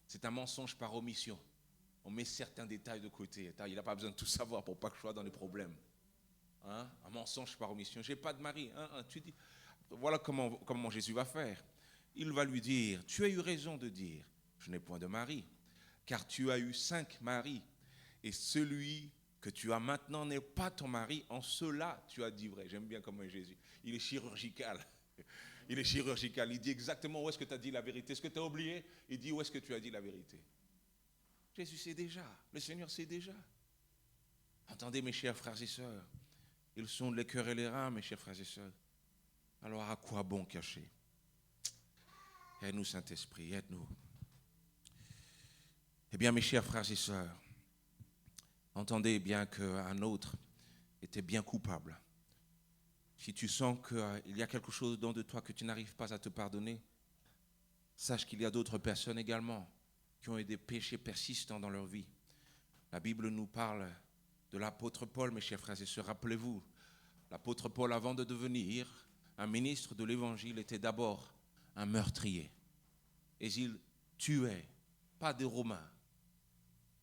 S3: C'est un mensonge par omission. On met certains détails de côté. Il n'a pas besoin de tout savoir pour pas que je sois dans les problèmes. Un mensonge par omission. J'ai pas de mari. Tu dis, voilà comment Jésus va faire. Il va lui dire, tu as eu raison de dire, je n'ai point de mari, car tu as eu 5 maris, et celui que tu as maintenant n'est pas ton mari, en cela tu as dit vrai. J'aime bien comment Jésus, il est chirurgical. Il est chirurgical, il dit exactement où est-ce que tu as dit la vérité. Est-ce que tu as oublié? Il dit où est-ce que tu as dit la vérité. Jésus sait déjà, le Seigneur sait déjà. Entendez, mes chers frères et sœurs, ils sont les cœurs et les reins, mes chers frères et sœurs. Alors à quoi bon cacher? Aide-nous, Saint-Esprit, aide-nous. Eh bien, mes chers frères et sœurs, entendez bien qu'un autre était bien coupable. Si tu sens qu'il y a quelque chose dans de toi que tu n'arrives pas à te pardonner, sache qu'il y a d'autres personnes également qui ont eu des péchés persistants dans leur vie. La Bible nous parle de l'apôtre Paul, mes chers frères et sœurs. Rappelez-vous, l'apôtre Paul, avant de devenir un ministre de l'Évangile, était d'abord un meurtrier. Et il tuait, pas des Romains,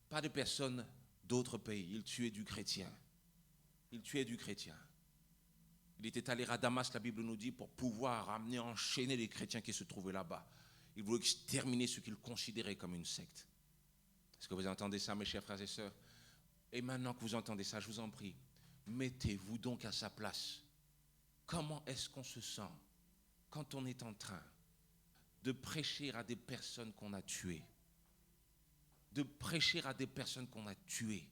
S3: pas des personnes d'autres pays. Il tuait du chrétien. Il tuait du chrétien. Il était allé à Damas, la Bible nous dit, pour pouvoir amener, enchaîner les chrétiens qui se trouvaient là-bas. Il voulait exterminer ce qu'il considérait comme une secte. Est-ce que vous entendez ça, mes chers frères et sœurs? Et maintenant que vous entendez ça, je vous en prie, mettez-vous donc à sa place. Comment est-ce qu'on se sent quand on est en train de prêcher à des personnes qu'on a tuées? De prêcher à des personnes qu'on a tuées,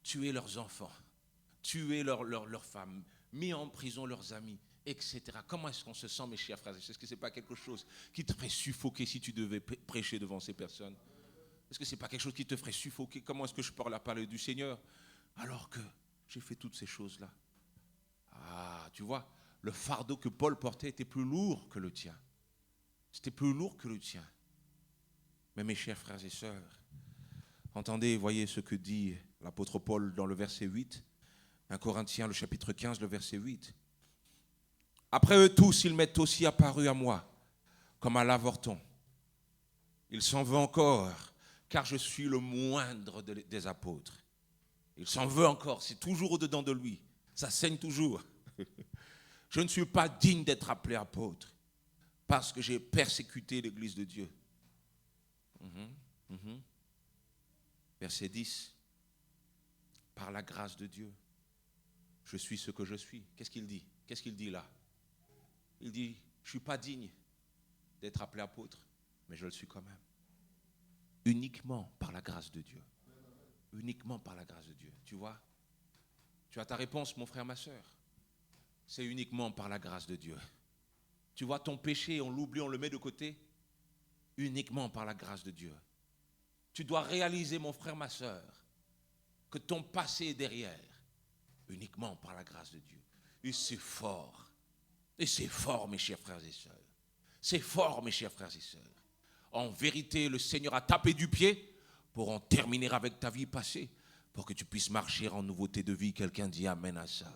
S3: tuer leurs enfants, tuer leurs femmes, mis en prison leurs amis. etc. Comment est-ce qu'on se sent, mes chers frères et sœurs? Est-ce que ce n'est pas quelque chose qui te ferait suffoquer si tu devais prêcher devant ces personnes? Est-ce que ce n'est pas quelque chose qui te ferait suffoquer? Comment est-ce que je peux leur parler du Seigneur alors que j'ai fait toutes ces choses-là? Ah, tu vois, le fardeau que Paul portait était plus lourd que le tien. C'était plus lourd que le tien. Mais mes chers frères et sœurs, entendez, voyez ce que dit l'apôtre Paul dans le verset 8, 1 Corinthiens, le chapitre 15, le verset 8. Après eux tous, il m'est aussi apparu à moi, comme à l'avorton. Il s'en veut encore, car je suis le moindre des apôtres. Il s'en veut encore, c'est toujours au-dedans de lui. Ça saigne toujours. Je ne suis pas digne d'être appelé apôtre, parce que j'ai persécuté l'Église de Dieu. Verset 10. Par la grâce de Dieu, je suis ce que je suis. Qu'est-ce qu'il dit? Qu'est-ce qu'il dit là? Il dit, je ne suis pas digne d'être appelé apôtre, mais je le suis quand même. Uniquement par la grâce de Dieu. Uniquement par la grâce de Dieu. Tu vois? Tu as ta réponse, mon frère, ma soeur. C'est uniquement par la grâce de Dieu. Tu vois, ton péché, on l'oublie, on le met de côté. Uniquement par la grâce de Dieu. Tu dois réaliser, mon frère, ma soeur, que ton passé est derrière. Uniquement par la grâce de Dieu. Et c'est fort. Et c'est fort, mes chers frères et sœurs. C'est fort, mes chers frères et sœurs. En vérité, le Seigneur a tapé du pied pour en terminer avec ta vie passée, pour que tu puisses marcher en nouveauté de vie. Quelqu'un dit amen à ça.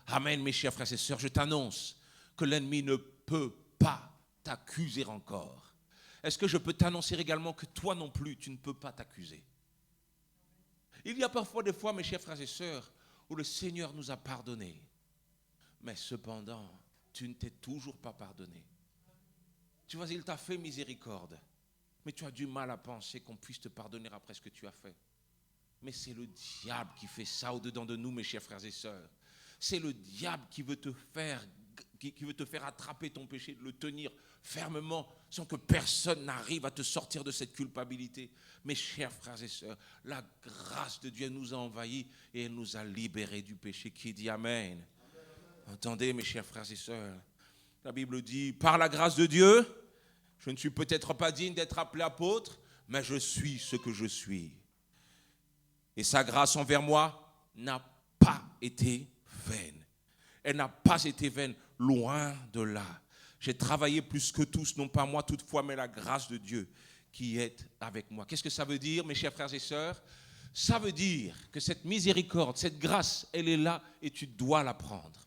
S3: Amen, mes chers frères et sœurs. Je t'annonce que l'ennemi ne peut pas t'accuser encore. Est-ce que je peux t'annoncer également que toi non plus, tu ne peux pas t'accuser? Il y a parfois des fois, mes chers frères et sœurs, où le Seigneur nous a pardonné. Mais cependant, tu ne t'es toujours pas pardonné. Tu vois, il t'a fait miséricorde. Mais tu as du mal à penser qu'on puisse te pardonner après ce que tu as fait. Mais c'est le diable qui fait ça au-dedans de nous, mes chers frères et sœurs. C'est le diable qui veut te faire attraper ton péché, de le tenir fermement sans que personne n'arrive à te sortir de cette culpabilité. Mes chers frères et sœurs, la grâce de Dieu nous a envahis et elle nous a libérés du péché. Qui dit amen? Entendez, mes chers frères et sœurs, la Bible dit, par la grâce de Dieu, je ne suis peut-être pas digne d'être appelé apôtre, mais je suis ce que je suis. Et sa grâce envers moi n'a pas été vaine. Elle n'a pas été vaine, loin de là. J'ai travaillé plus que tous, non pas moi toutefois, mais la grâce de Dieu qui est avec moi. Qu'est-ce que ça veut dire, mes chers frères et sœurs? Ça veut dire que cette miséricorde, cette grâce, elle est là et tu dois la prendre.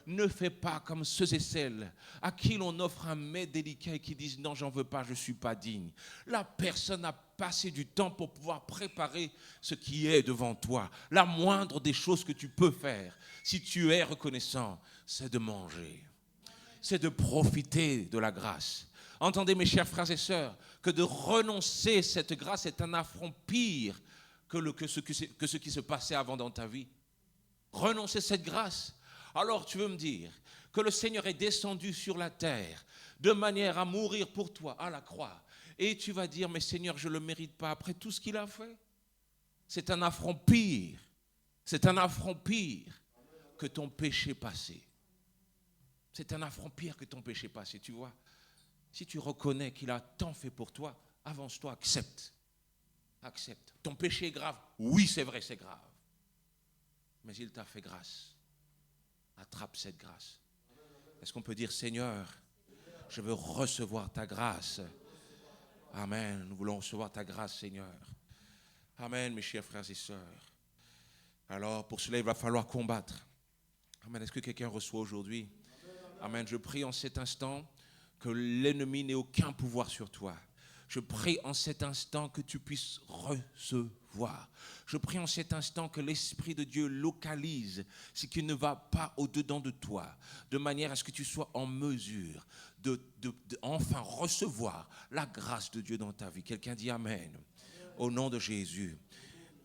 S3: Ne fais pas comme ceux et celles à qui l'on offre un mets délicat et qui disent non, j'en veux pas, je ne suis pas digne. La personne a passé du temps pour pouvoir préparer ce qui est devant toi. La moindre des choses que tu peux faire, si tu es reconnaissant, c'est de manger. C'est de profiter de la grâce. Entendez, mes chers frères et sœurs, que de renoncer cette grâce est un affront pire que ce qui se passait avant dans ta vie. Renoncer cette grâce. Alors tu veux me dire que le Seigneur est descendu sur la terre de manière à mourir pour toi à la croix. Et tu vas dire, mais Seigneur, je ne le mérite pas après tout ce qu'il a fait. C'est un affront pire. C'est un affront pire que ton péché passé. C'est un affront pire que ton péché passé, tu vois. Si tu reconnais qu'il a tant fait pour toi, avance-toi, accepte. Accepte. Ton péché est grave. Oui, c'est vrai, c'est grave. Mais il t'a fait grâce. Attrape cette grâce. Est-ce qu'on peut dire, Seigneur, je veux recevoir ta grâce. Amen. Nous voulons recevoir ta grâce, Seigneur. Amen, mes chers frères et sœurs. Alors, pour cela, il va falloir combattre. Amen. Est-ce que quelqu'un reçoit aujourd'hui? Amen. Je prie en cet instant que l'ennemi n'ait aucun pouvoir sur toi. Je prie en cet instant que tu puisses recevoir. Je prie en cet instant que l'Esprit de Dieu localise ce qui ne va pas au-dedans de toi, de manière à ce que tu sois en mesure de enfin recevoir la grâce de Dieu dans ta vie. Quelqu'un dit Amen. Au nom de Jésus.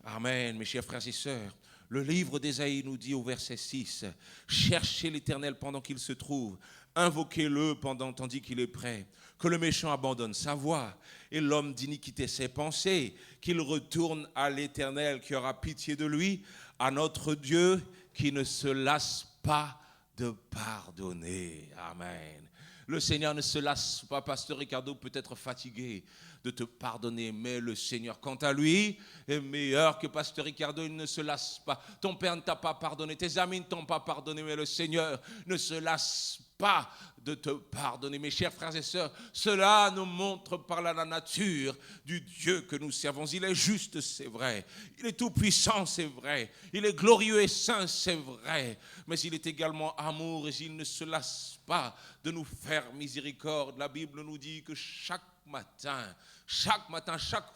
S3: Amen, mes chers frères et sœurs. Le livre d'Ésaïe nous dit au verset 6, « Cherchez l'Éternel pendant qu'il se trouve, invoquez-le tandis qu'il est prêt, que le méchant abandonne sa voie et l'homme d'iniquité ses pensées, qu'il retourne à l'Éternel qui aura pitié de lui, à notre Dieu qui ne se lasse pas de pardonner. Amen. Le Seigneur ne se lasse pas, Pasteur Ricardo peut être fatigué de te pardonner, mais le Seigneur, quant à lui, est meilleur que Pasteur Ricardo, il ne se lasse pas. Ton père ne t'a pas pardonné, tes amis ne t'ont pas pardonné, mais le Seigneur ne se lasse pas de te pardonner. Mes chers frères et sœurs, cela nous montre par la nature du Dieu que nous servons. Il est juste, c'est vrai. Il est tout puissant, c'est vrai. Il est glorieux et saint, c'est vrai. Mais il est également amour et il ne se lasse pas de nous faire miséricorde. La Bible nous dit que chaque matin, chaque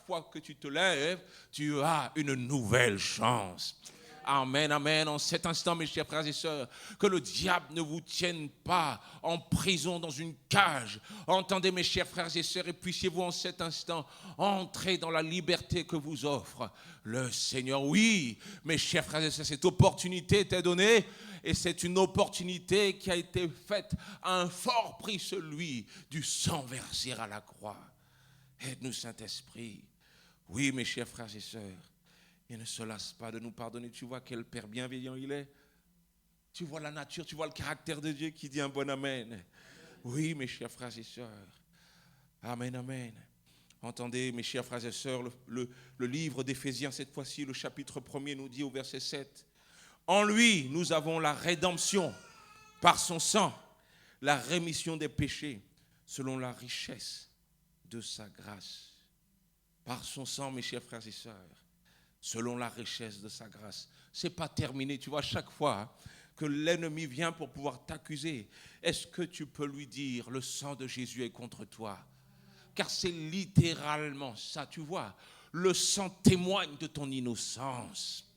S3: fois que tu te lèves, tu as une nouvelle chance. Amen, amen. En cet instant, mes chers frères et sœurs, que le diable ne vous tienne pas en prison dans une cage. Entendez, mes chers frères et sœurs, et puissiez-vous en cet instant entrer dans la liberté que vous offre le Seigneur. Oui, mes chers frères et sœurs, cette opportunité t'est donnée et c'est une opportunité qui a été faite à un fort prix, celui du sang versé à la croix. Aide-nous, Saint-Esprit. Oui, mes chers frères et sœurs, il ne se lasse pas de nous pardonner. Tu vois quel Père bienveillant il est. Tu vois la nature, tu vois le caractère de Dieu qui dit un bon amen. Oui, mes chers frères et sœurs. Amen, amen. Entendez, mes chers frères et sœurs, le livre d'Éphésiens, cette fois-ci, le chapitre 1er nous dit au verset 7. En lui, nous avons la rédemption par son sang, la rémission des péchés, selon la richesse de sa grâce. Par son sang, mes chers frères et sœurs, selon la richesse de sa grâce. Ce n'est pas terminé. Tu vois, chaque fois que l'ennemi vient pour pouvoir t'accuser, est-ce que tu peux lui dire, le sang de Jésus est contre toi? Car c'est littéralement ça, tu vois. Le sang témoigne de ton innocence.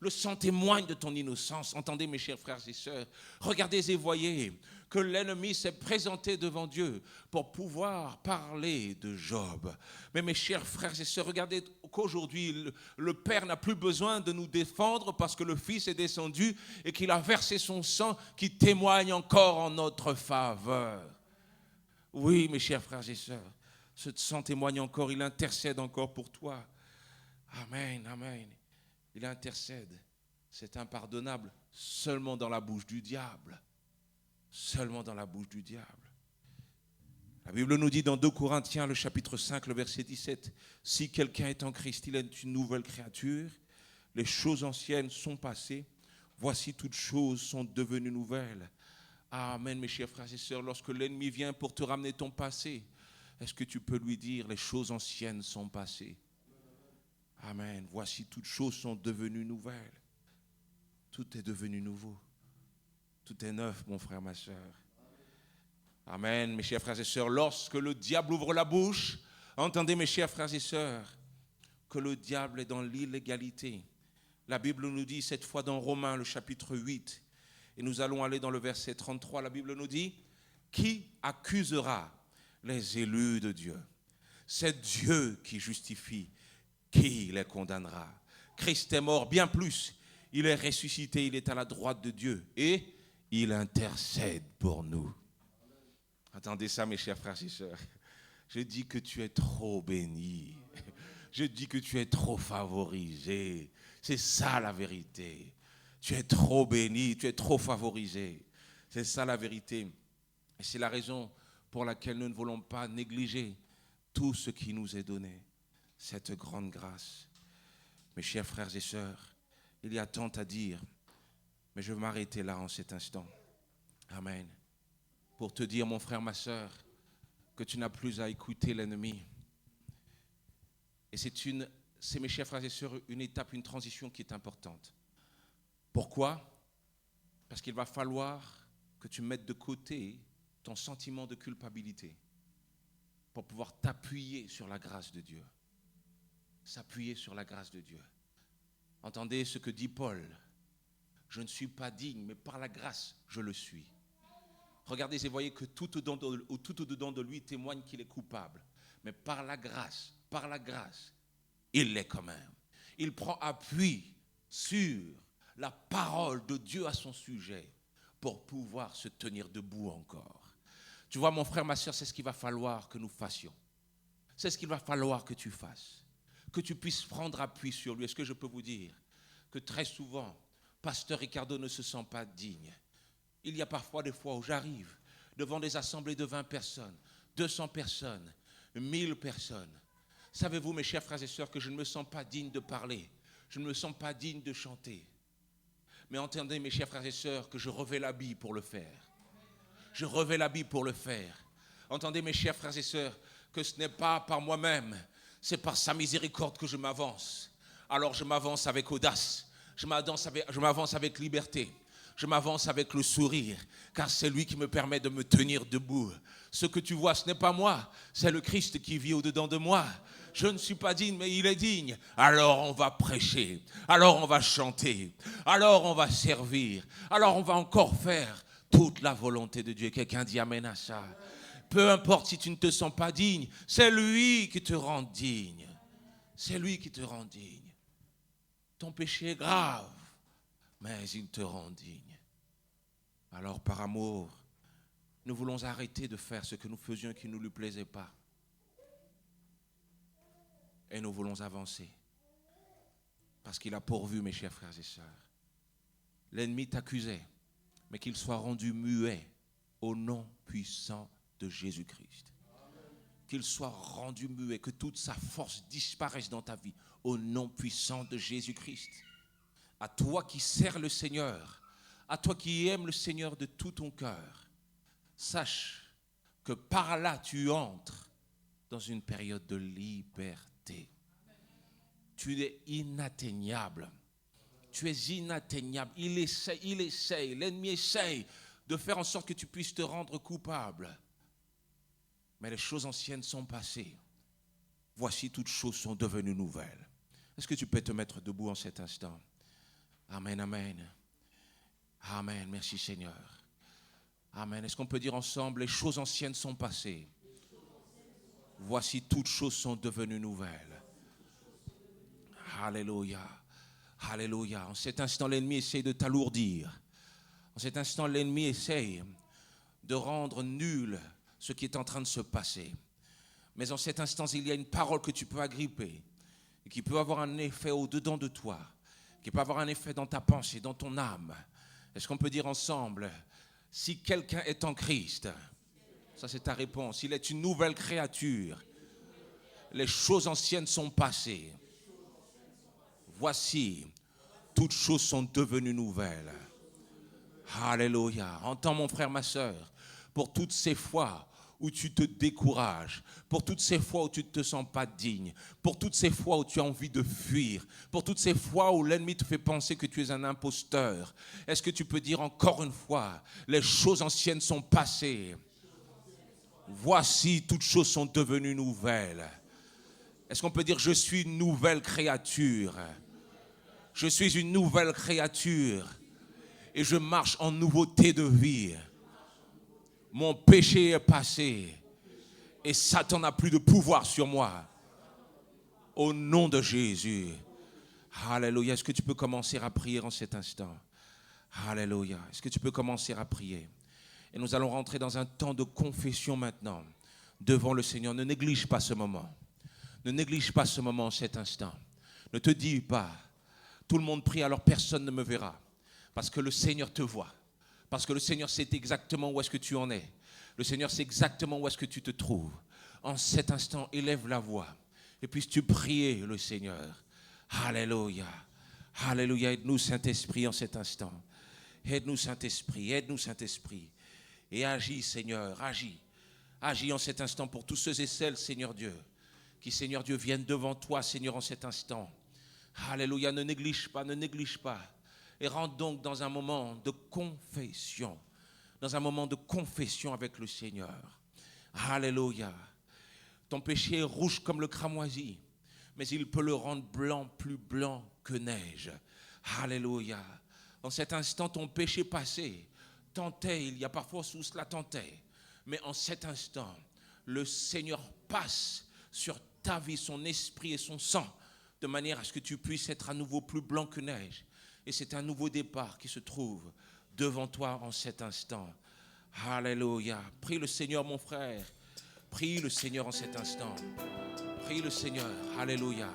S3: Le sang témoigne de ton innocence. Entendez, mes chers frères et sœurs, regardez et voyez que l'ennemi s'est présenté devant Dieu pour pouvoir parler de Job. Mais mes chers frères et sœurs, regardez qu'aujourd'hui, le Père n'a plus besoin de nous défendre parce que le Fils est descendu et qu'il a versé son sang qui témoigne encore en notre faveur. Oui, mes chers frères et sœurs, ce sang témoigne encore, il intercède encore pour toi. Amen, amen. Il intercède. C'est impardonnable seulement dans la bouche du diable. Seulement dans la bouche du diable. La Bible nous dit dans 2 Corinthiens, le chapitre 5, le verset 17, « Si quelqu'un est en Christ, il est une nouvelle créature. Les choses anciennes sont passées. Voici toutes choses sont devenues nouvelles. » Amen, mes chers frères et sœurs. Lorsque l'ennemi vient pour te ramener ton passé, est-ce que tu peux lui dire, les choses anciennes sont passées? Amen. Voici toutes choses sont devenues nouvelles. Tout est devenu nouveau. Tout est neuf, mon frère, ma soeur. Amen, mes chers frères et sœurs. Lorsque le diable ouvre la bouche, entendez, mes chers frères et sœurs, que le diable est dans l'illégalité. La Bible nous dit, cette fois dans Romains, le chapitre 8, et nous allons aller dans le verset 33, la Bible nous dit, « Qui accusera les élus de Dieu? C'est Dieu qui justifie. Qui les condamnera? Christ est mort, bien plus. Il est ressuscité, il est à la droite de Dieu et il intercède pour nous. » Entendez ça, mes chers frères et sœurs. Je dis que tu es trop béni. Je dis que tu es trop favorisé. C'est ça la vérité. Tu es trop béni, tu es trop favorisé. C'est ça la vérité. Et c'est la raison pour laquelle nous ne voulons pas négliger tout ce qui nous est donné. Cette grande grâce. Mes chers frères et sœurs, il y a tant à dire, mais je vais m'arrêter là en cet instant. Amen. Pour te dire, mon frère, ma sœur, que tu n'as plus à écouter l'ennemi. Et c'est, mes chers frères et sœurs, une étape, une transition qui est importante. Pourquoi? Parce qu'il va falloir que tu mettes de côté ton sentiment de culpabilité pour pouvoir t'appuyer sur la grâce de Dieu. S'appuyer sur la grâce de Dieu. Entendez ce que dit Paul. Je ne suis pas digne, mais par la grâce, je le suis. Regardez et voyez que tout au-dedans de lui témoigne qu'il est coupable. Mais par la grâce, il l'est quand même. Il prend appui sur la parole de Dieu à son sujet pour pouvoir se tenir debout encore. Tu vois, mon frère, ma soeur, c'est ce qu'il va falloir que nous fassions. C'est ce qu'il va falloir que tu fasses. Que tu puisses prendre appui sur lui. Est-ce que je peux vous dire que très souvent, Pasteur Ricardo ne se sent pas digne Il y a parfois des fois où j'arrive devant des assemblées de 20 personnes, 200 personnes, 1000 personnes. Savez-vous, mes chers frères et sœurs, que je ne me sens pas digne de parler. Je ne me sens pas digne de chanter. Mais entendez, mes chers frères et sœurs, que je revais l'habit pour le faire. Je revais l'habit pour le faire. Entendez, mes chers frères et sœurs, que ce n'est pas par moi-même, c'est par sa miséricorde que je m'avance. Alors je m'avance avec audace, je m'avance avec liberté, je m'avance avec le sourire, car c'est lui qui me permet de me tenir debout. Ce que tu vois, ce n'est pas moi, c'est le Christ qui vit au-dedans de moi. Je ne suis pas digne, mais il est digne. Alors on va prêcher, alors on va chanter, alors on va servir, alors on va encore faire toute la volonté de Dieu. Quelqu'un dit amen à ça. Peu importe si tu ne te sens pas digne, c'est lui qui te rend digne. C'est lui qui te rend digne. Ton péché est grave, mais il te rend digne. Alors par amour, nous voulons arrêter de faire ce que nous faisions qui ne lui plaisait pas. Et nous voulons avancer. Parce qu'il a pourvu, mes chers frères et sœurs. L'ennemi t'accusait, mais qu'il soit rendu muet au nom puissant de Jésus-Christ. Qu'il soit rendu muet, que toute sa force disparaisse dans ta vie au nom puissant de Jésus-Christ. À toi qui sers le Seigneur, à toi qui aimes le Seigneur de tout ton cœur, sache que par là tu entres dans une période de liberté. Tu es inatteignable. Tu es inatteignable. Il essaye, l'ennemi essaye de faire en sorte que tu puisses te rendre coupable. Mais les choses anciennes sont passées. Voici, toutes choses sont devenues nouvelles. Est-ce que tu peux te mettre debout en cet instant? Amen, amen. Amen, merci Seigneur. Amen. Est-ce qu'on peut dire ensemble, les choses anciennes sont passées. Voici, toutes choses sont devenues nouvelles. Alléluia. Alléluia. En cet instant, l'ennemi essaye de t'alourdir. En cet instant, l'ennemi essaye de rendre nul ce qui est en train de se passer. Mais en cet instant, il y a une parole que tu peux agripper et qui peut avoir un effet au-dedans de toi, qui peut avoir un effet dans ta pensée, dans ton âme. Est-ce qu'on peut dire ensemble, si quelqu'un est en Christ, ça c'est ta réponse, il est une nouvelle créature, les choses anciennes sont passées. Voici, toutes choses sont devenues nouvelles. Alléluia. Entends mon frère, ma sœur, pour toutes ces fois où tu te décourages, pour toutes ces fois où tu ne te sens pas digne, pour toutes ces fois où tu as envie de fuir, pour toutes ces fois où l'ennemi te fait penser que tu es un imposteur. Est-ce que tu peux dire encore une fois, les choses anciennes sont passées. Voici, toutes choses sont devenues nouvelles. Est-ce qu'on peut dire, je suis une nouvelle créature? Je suis une nouvelle créature et je marche en nouveauté de vie. Mon péché est passé et Satan n'a plus de pouvoir sur moi. Au nom de Jésus. Alléluia. Est-ce que tu peux commencer à prier en cet instant? Alléluia. Est-ce que tu peux commencer à prier? Et nous allons rentrer dans un temps de confession maintenant devant le Seigneur. Ne néglige pas ce moment. Ne néglige pas ce moment, cet instant. Ne te dis pas, tout le monde prie, alors personne ne me verra. Parce que le Seigneur te voit. Parce que le Seigneur sait exactement où est-ce que tu en es. Le Seigneur sait exactement où est-ce que tu te trouves. En cet instant, élève la voix. Et puisses-tu prier le Seigneur. Alléluia. Alléluia. Aide-nous, Saint-Esprit, en cet instant. Aide-nous, Saint-Esprit. Aide-nous, Saint-Esprit. Et agis, Seigneur. Agis. Agis en cet instant pour tous ceux et celles, Seigneur Dieu, qui, Seigneur Dieu, viennent devant toi, Seigneur, en cet instant. Alléluia. Ne néglige pas, ne néglige pas. Et rentre donc dans un moment de confession. Dans un moment de confession avec le Seigneur. Alléluia. Ton péché est rouge comme le cramoisi, mais il peut le rendre blanc, plus blanc que neige. Alléluia. En cet instant, ton péché passé tentait, il y a parfois sous cela tentait. Mais en cet instant, le Seigneur passe sur ta vie, son esprit et son sang, de manière à ce que tu puisses être à nouveau plus blanc que neige. Et c'est un nouveau départ qui se trouve devant toi en cet instant. Alléluia. Prie le Seigneur, mon frère. Prie le Seigneur en cet instant. Prie le Seigneur. Alléluia.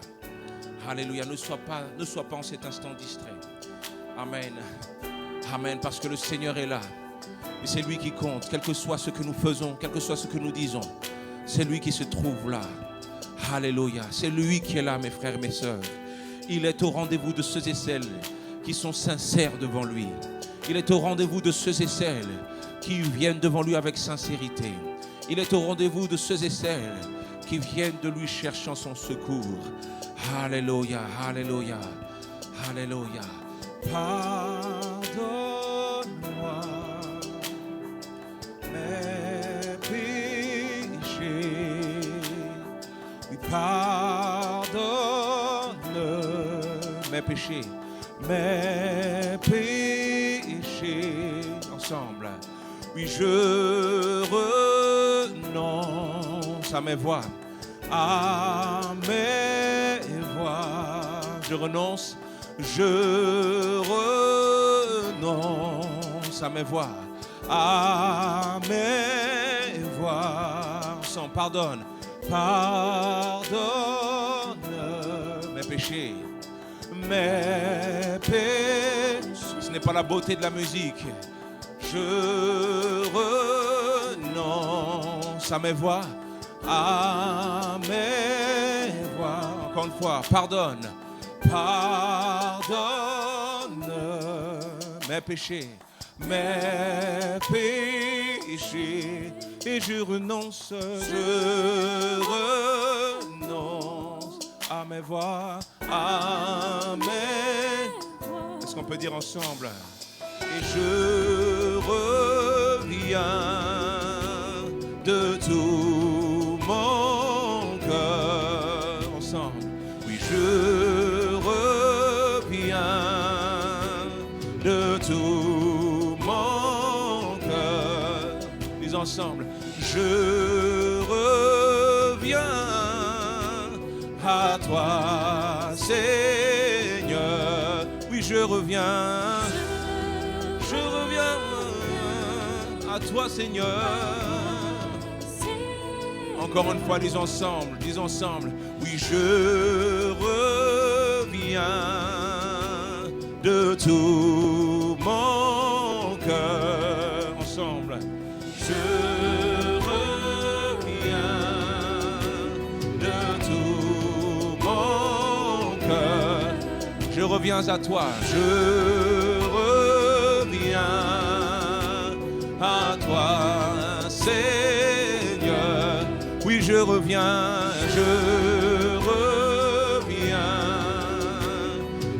S3: Alléluia. Ne sois pas en cet instant distrait. Amen. Amen. Parce que le Seigneur est là. Et c'est lui qui compte, quel que soit ce que nous faisons, quel que soit ce que nous disons. C'est lui qui se trouve là. Alléluia. C'est lui qui est là, mes frères et mes sœurs. Il est au rendez-vous de ceux et celles qui sont sincères devant lui. Il est au rendez-vous de ceux et celles qui viennent devant lui avec sincérité. Il est au rendez-vous de ceux et celles qui viennent de lui cherchant son secours. Alléluia, alléluia, alléluia. Pardonne-moi mes péchés. Oui, pardonne mes péchés. Mes péchés. Ensemble. Oui, je renonce à mes voies. À mes voies. Je renonce. Je renonce à mes voies. À mes voies. Ensemble. Pardonne. Pardonne mes péchés. Mes péchés. Ce n'est pas la beauté de la musique. Je renonce à mes voies. À mes voies. Encore une fois, pardonne. Pardonne mes péchés. Mes péchés. Et je renonce. Je renonce à mes voies. À mes. Est-ce qu'on peut dire ensemble? Et je reviens de tout mon cœur. Ensemble. Oui, je reviens de tout mon cœur. Dis ensemble. Je reviens à toi, Seigneur. Oui, je reviens. Je reviens à toi, Seigneur. Encore une fois, dis ensemble. Oui, je reviens de tout mon cœur. Ensemble. Je reviens de tout mon cœur. Je reviens à toi. Je à toi, Seigneur. Oui, je reviens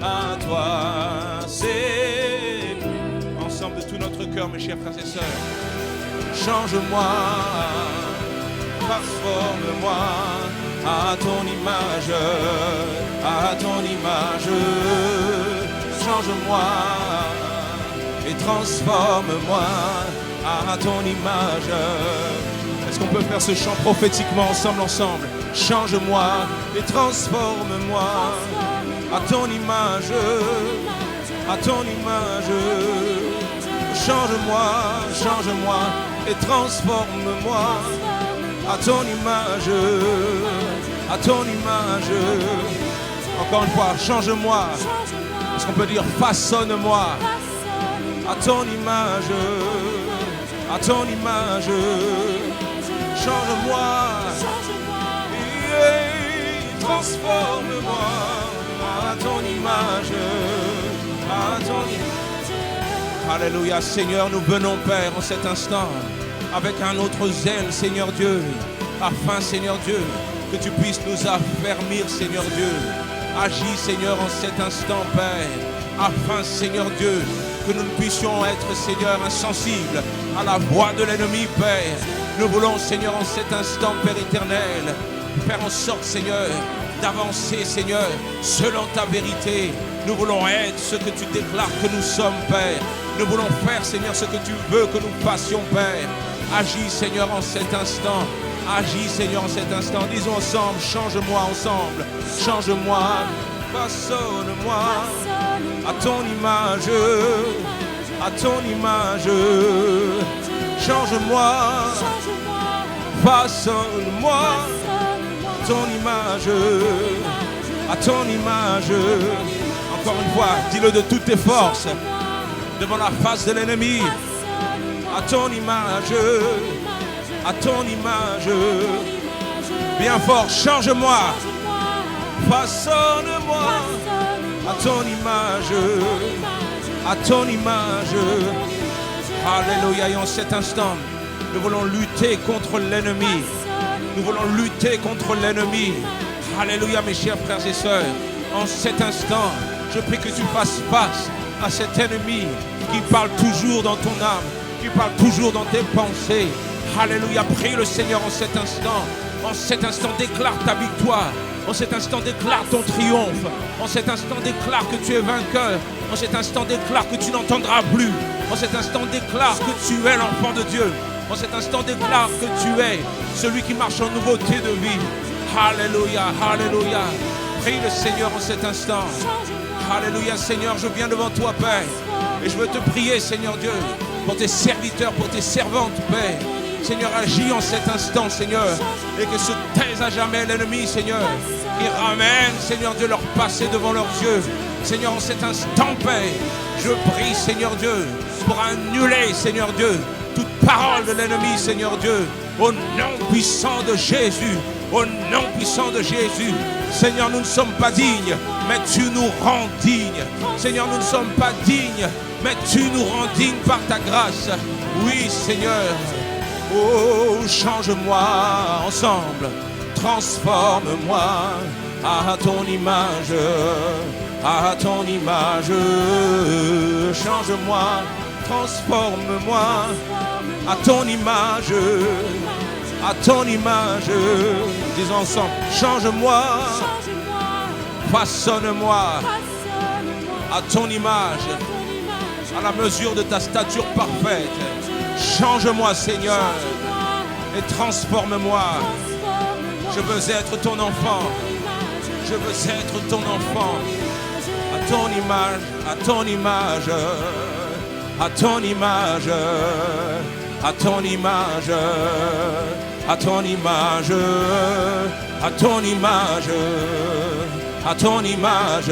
S3: à toi, Seigneur. Ensemble de tout notre cœur, mes chers frères et sœurs. Change-moi, transforme-moi à ton image, Change-moi et transforme-moi à ton image. Est-ce qu'on peut faire ce chant prophétiquement ensemble? Change-moi et transforme-moi à ton image, Change-moi et transforme-moi à ton image, Encore une fois, change-moi. Est-ce qu'on peut dire façonne-moi à ton image, Change-moi, transforme-moi à ton image, Alléluia, Seigneur, nous venons, Père, en cet instant, avec un autre zèle, Seigneur Dieu, afin, Seigneur Dieu, que tu puisses nous affermir, Seigneur Dieu. Agis, Seigneur, en cet instant, Père, afin, Seigneur Dieu, que nous ne puissions être, Seigneur, insensibles à la voix de l'ennemi, Père. Nous voulons, Seigneur, en cet instant, Père éternel, faire en sorte, Seigneur, d'avancer, Seigneur, selon ta vérité. Nous voulons être ce que tu déclares que nous sommes, Père. Nous voulons faire, Seigneur, ce que tu veux que nous fassions, Père. Agis, Seigneur, en cet instant. Agis, Seigneur, en cet instant. Disons ensemble, change-moi ensemble. Change-moi, façonne-moi à ton image, Change-moi, façonne-moi à ton image, Encore une fois, dis-le de toutes tes forces devant la face de l'ennemi. à ton image, à ton image. Bien fort, change-moi, façonne-moi à ton image, à ton image. Alléluia. Et en cet instant, nous voulons lutter contre l'ennemi. Nous voulons lutter contre l'ennemi. Alléluia, mes chers frères et sœurs. En cet instant, je prie que tu fasses face à cet ennemi qui parle toujours dans ton âme, qui parle toujours dans tes pensées. Alléluia, prie le Seigneur en cet instant. En cet instant, déclare ta victoire. En cet instant, déclare ton triomphe. En cet instant, déclare que tu es vainqueur. En cet instant, déclare que tu n'entendras plus. En cet instant, déclare que tu es l'enfant de Dieu. En cet instant, déclare que tu es celui qui marche en nouveauté de vie. Alléluia, alléluia. Prie le Seigneur en cet instant. Alléluia, Seigneur, je viens devant toi, Père. Et je veux te prier, Seigneur Dieu, pour tes serviteurs, pour tes servantes, Père. Seigneur, agis en cet instant, Seigneur, et que se taise à jamais l'ennemi, Seigneur, qui ramène, Seigneur Dieu, leur passé devant leurs yeux. Seigneur, en cet instant, Père, je prie, Seigneur Dieu, pour annuler, Seigneur Dieu, toute parole de l'ennemi, Seigneur Dieu, au nom puissant de Jésus, au nom puissant de Jésus. Seigneur, nous ne sommes pas dignes, mais tu nous rends dignes. Seigneur, nous ne sommes pas dignes, mais tu nous rends dignes par ta grâce. Oui, Seigneur. Oh, change-moi ensemble, transforme-moi à ton image, à ton image. Change-moi, transforme-moi à ton image, à ton image. Disons ensemble, change-moi, façonne-moi à ton image, à la mesure de ta stature parfaite. Change-moi, Seigneur, et transforme-moi. Je veux être ton enfant. Je veux être ton enfant. À ton image, à ton image, à ton image, à ton image, à ton image, à ton image, à ton image,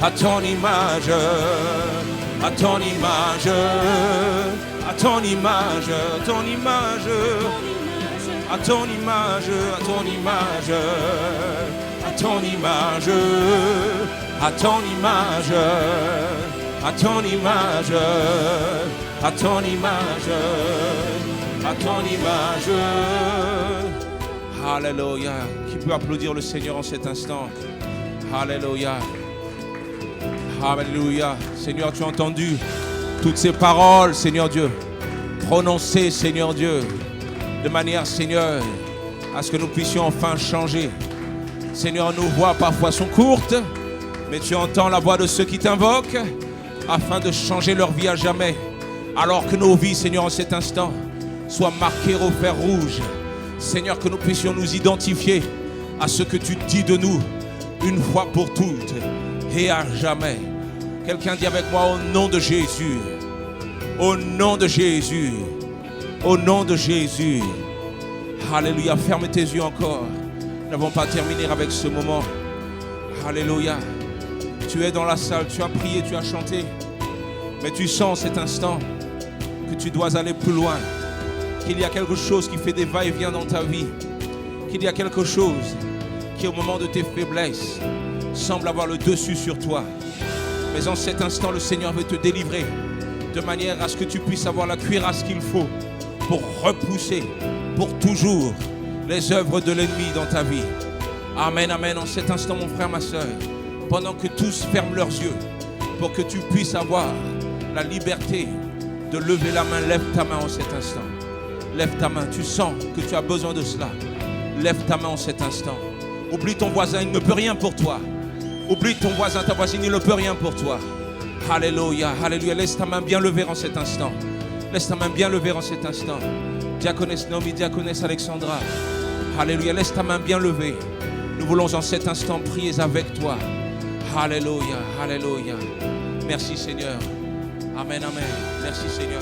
S3: à ton image, à ton image. À ton image, à ton image, à ton image, à ton image, à ton image, à ton image, à ton image, à ton image, à ton image. Alléluia. Qui peut applaudir le Seigneur en cet instant? Alléluia. Alléluia. Seigneur, tu as entendu toutes ces paroles, Seigneur Dieu, prononcées, Seigneur Dieu, de manière, Seigneur, à ce que nous puissions enfin changer. Seigneur, nos voix parfois sont courtes, mais tu entends la voix de ceux qui t'invoquent afin de changer leur vie à jamais. Alors que nos vies, Seigneur, en cet instant, soient marquées au fer rouge. Seigneur, que nous puissions nous identifier à ce que tu dis de nous, une fois pour toutes et à jamais. Quelqu'un dit avec moi, au nom de Jésus, au nom de Jésus, au nom de Jésus. Alléluia, ferme tes yeux encore. Nous n'avons pas terminé avec ce moment. Alléluia. Tu es dans la salle, tu as prié, tu as chanté. Mais tu sens cet instant que tu dois aller plus loin. Qu'il y a quelque chose qui fait des va-et-vient dans ta vie. Qu'il y a quelque chose qui, au moment de tes faiblesses, semble avoir le dessus sur toi. Mais en cet instant, le Seigneur veut te délivrer de manière à ce que tu puisses avoir la cuirasse qu'il faut pour repousser pour toujours les œuvres de l'ennemi dans ta vie. Amen, amen. En cet instant, mon frère, ma soeur, pendant que tous ferment leurs yeux pour que tu puisses avoir la liberté de lever la main, lève ta main en cet instant. Lève ta main, tu sens que tu as besoin de cela. Lève ta main en cet instant. Oublie ton voisin, il ne peut rien pour toi. Oublie ton voisin, ta voisine, il ne peut rien pour toi. Alléluia, alléluia. Laisse ta main bien levée en cet instant. Laisse ta main bien levée en cet instant. Diaconesse Naomi, diaconesse Alexandra. Alléluia, laisse ta main bien levée. Nous voulons en cet instant prier avec toi. Alléluia, alléluia. Merci Seigneur. Amen, amen. Merci Seigneur.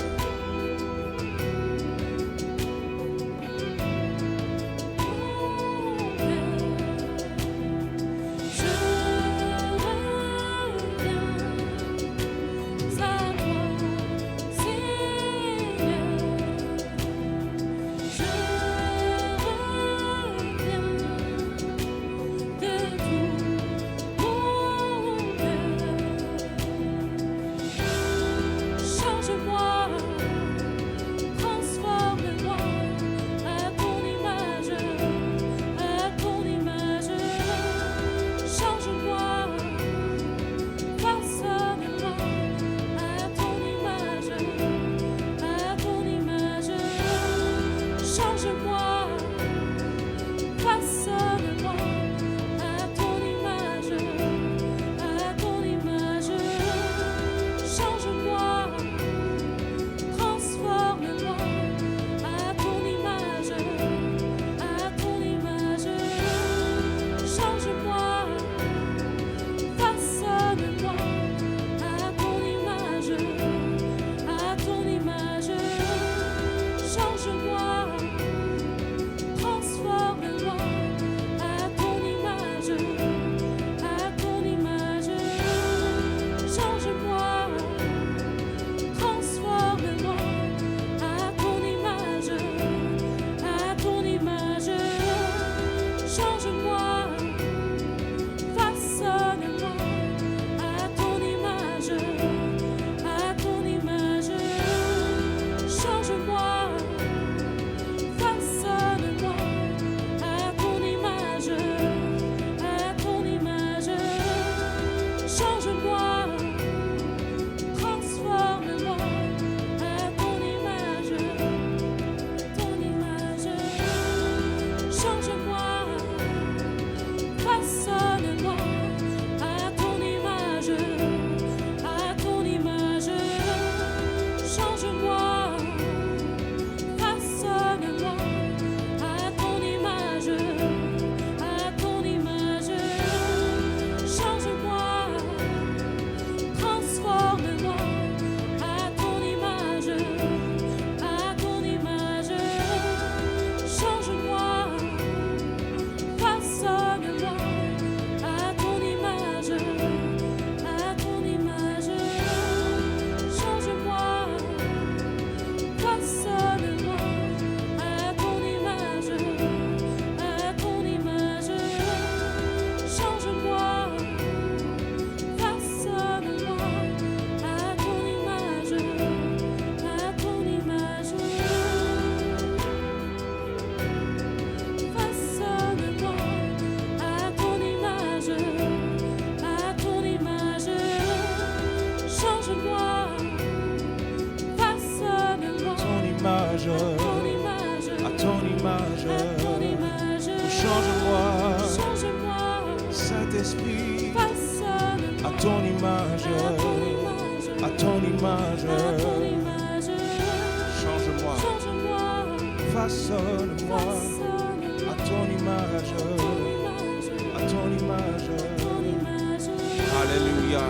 S3: à ton image. Change-moi, Saint-Esprit, à ton image, à ton image. Change-moi, façonne-moi, à ton image, à ton image. Alléluia.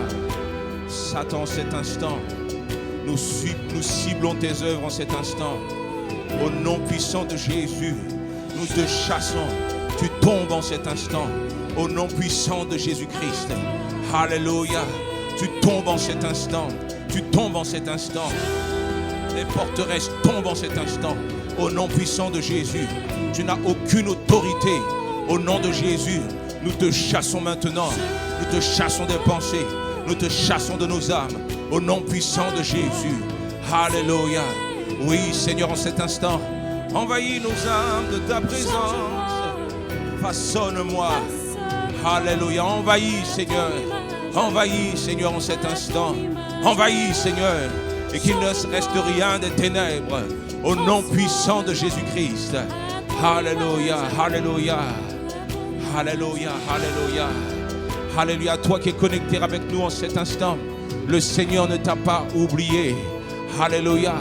S3: Satan, cet instant, nous ciblons tes œuvres en cet instant. Au nom puissant de Jésus, nous te chassons. Tu tombes en cet instant. Au nom puissant de Jésus-Christ. Alléluia. Tu tombes en cet instant. Tu tombes en cet instant. Les forteresses tombent en cet instant. Au nom puissant de Jésus. Tu n'as aucune autorité. Au nom de Jésus, nous te chassons maintenant. Nous te chassons des pensées. Nous te chassons de nos âmes. Au nom puissant de Jésus. Alléluia. Oui, Seigneur, en cet instant, envahis nos âmes de ta présence. Façonne-moi. Alléluia. Envahis, Seigneur. Envahis, Seigneur, en cet instant. Envahis, Seigneur. Et qu'il ne reste rien des ténèbres. Au nom puissant de Jésus-Christ. Alléluia. Alléluia. Alléluia. Alléluia. Alléluia. Toi qui es connecté avec nous en cet instant. Le Seigneur ne t'a pas oublié. Alléluia.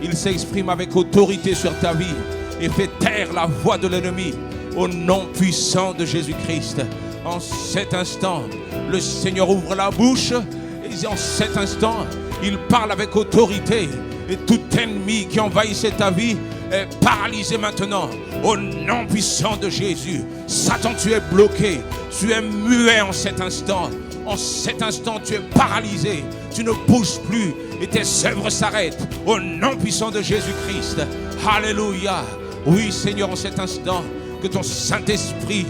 S3: Il s'exprime avec autorité sur ta vie et fait taire la voix de l'ennemi au nom puissant de Jésus-Christ. En cet instant, le Seigneur ouvre la bouche et en cet instant, il parle avec autorité. Et tout ennemi qui envahissait ta vie est paralysé maintenant au nom puissant de Jésus. Satan, tu es bloqué, tu es muet en cet instant. En cet instant, tu es paralysé, tu ne bouges plus et tes œuvres s'arrêtent au nom puissant de Jésus-Christ. Alléluia. Oui, Seigneur, en cet instant, que ton Saint-Esprit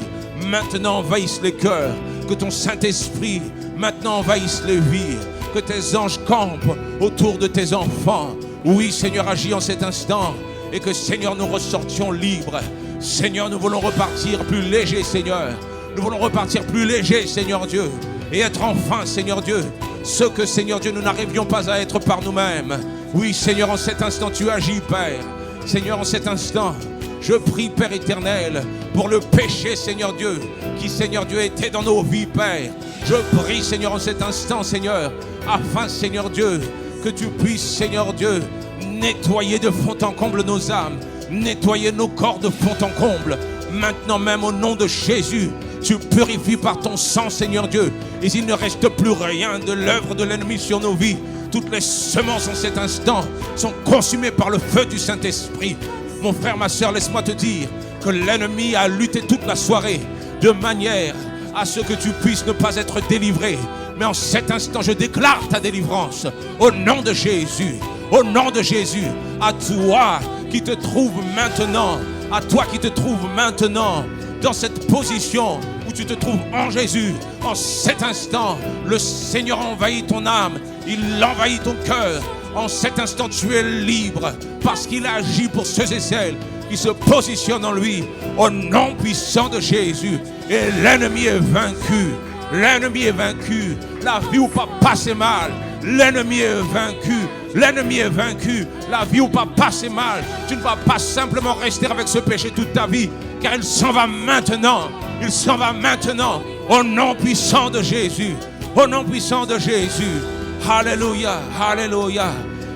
S3: maintenant envahisse les cœurs, que ton Saint-Esprit maintenant envahisse les vies, que tes anges campent autour de tes enfants. Oui, Seigneur, agis en cet instant et que, Seigneur, nous ressortions libres. Seigneur, nous voulons repartir plus légers, Seigneur. Nous voulons repartir plus légers, Seigneur Dieu, et être enfin, Seigneur Dieu, ce que, Seigneur Dieu, nous n'arrivions pas à être par nous-mêmes. Oui, Seigneur, en cet instant, tu agis, Père. Seigneur, en cet instant, je prie, Père éternel, pour le péché, Seigneur Dieu, qui, Seigneur Dieu, était dans nos vies, Père. Je prie, Seigneur, en cet instant, Seigneur, afin, Seigneur Dieu, que tu puisses, Seigneur Dieu, nettoyer de fond en comble nos âmes, nettoyer nos corps de fond en comble. Maintenant même, au nom de Jésus, tu purifies par ton sang, Seigneur Dieu, et il ne reste plus rien de l'œuvre de l'ennemi sur nos vies. Toutes les semences en cet instant sont consumées par le feu du Saint-Esprit. Mon frère, ma soeur, laisse-moi te dire que l'ennemi a lutté toute la soirée de manière à ce que tu puisses ne pas être délivré. Mais en cet instant, je déclare ta délivrance au nom de Jésus. Au nom de Jésus, à toi qui te trouves maintenant, à toi qui te trouves maintenant dans cette position où tu te trouves en Jésus, en cet instant, le Seigneur envahit ton âme, il envahit ton cœur. En cet instant, tu es libre parce qu'il agit pour ceux et celles qui se positionnent en lui au nom puissant de Jésus. Et l'ennemi est vaincu. L'ennemi est vaincu. La vie où papa c'est mal, l'ennemi est vaincu. L'ennemi est vaincu. La vie où papa c'est mal, tu ne vas pas simplement rester avec ce péché toute ta vie, car il s'en va maintenant. Il s'en va maintenant au nom puissant de Jésus. Au nom puissant de Jésus. Alléluia, alléluia.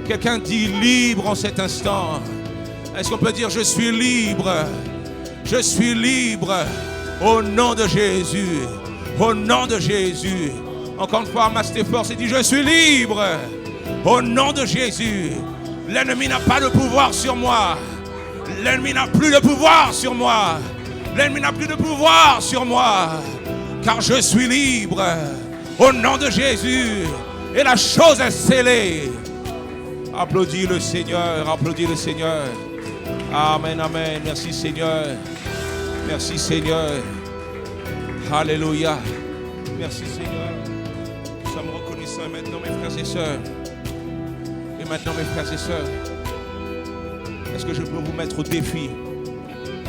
S3: Quelqu'un dit libre en cet instant. Est-ce qu'on peut dire je suis libre? Je suis libre au nom de Jésus. Au nom de Jésus. Encore une fois, Master Force dit je suis libre au nom de Jésus. L'ennemi n'a pas de pouvoir sur moi. L'ennemi n'a plus de pouvoir sur moi. L'ennemi n'a plus de pouvoir sur moi. Car je suis libre au nom de Jésus. Et la chose est scellée. Applaudis le Seigneur, applaudis le Seigneur. Amen, amen. Merci Seigneur. Merci Seigneur. Alléluia. Merci Seigneur. Nous sommes reconnaissants. Et maintenant mes frères et sœurs. Et maintenant mes frères et sœurs. Est-ce que je peux vous mettre au défi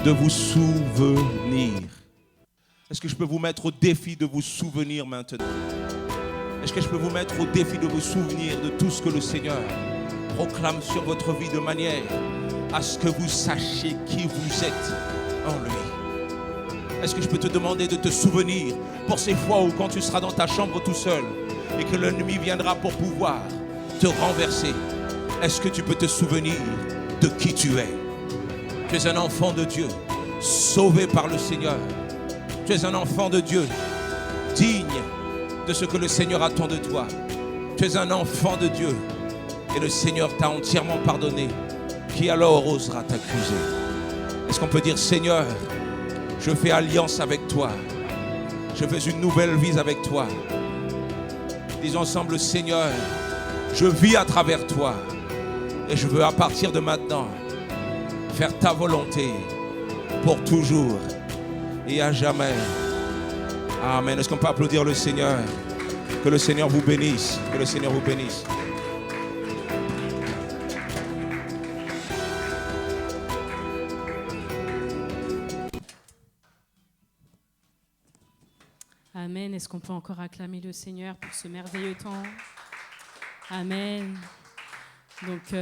S3: de vous souvenir? Est-ce que je peux vous mettre au défi de vous souvenir maintenant? Est-ce que je peux vous mettre au défi de vous souvenir de tout ce que le Seigneur proclame sur votre vie de manière à ce que vous sachiez qui vous êtes en lui. Est-ce que je peux te demander de te souvenir pour ces fois où quand tu seras dans ta chambre tout seul et que l'ennemi viendra pour pouvoir te renverser, est-ce que tu peux te souvenir de qui tu es? Tu es un enfant de Dieu, sauvé par le Seigneur. Tu es un enfant de Dieu, digne de ce que le Seigneur attend de toi. Tu es un enfant de Dieu et le Seigneur t'a entièrement pardonné. Qui alors osera t'accuser? Est-ce qu'on peut dire, Seigneur, je fais alliance avec toi. Je fais une nouvelle vie avec toi. Disons ensemble, Seigneur, je vis à travers toi. Et je veux à partir de maintenant faire ta volonté pour toujours et à jamais. Amen. Est-ce qu'on peut applaudir le Seigneur? Que le Seigneur vous bénisse. Que le Seigneur vous bénisse.
S1: Amen. Est-ce qu'on peut encore acclamer le Seigneur pour ce merveilleux temps? Amen. Donc,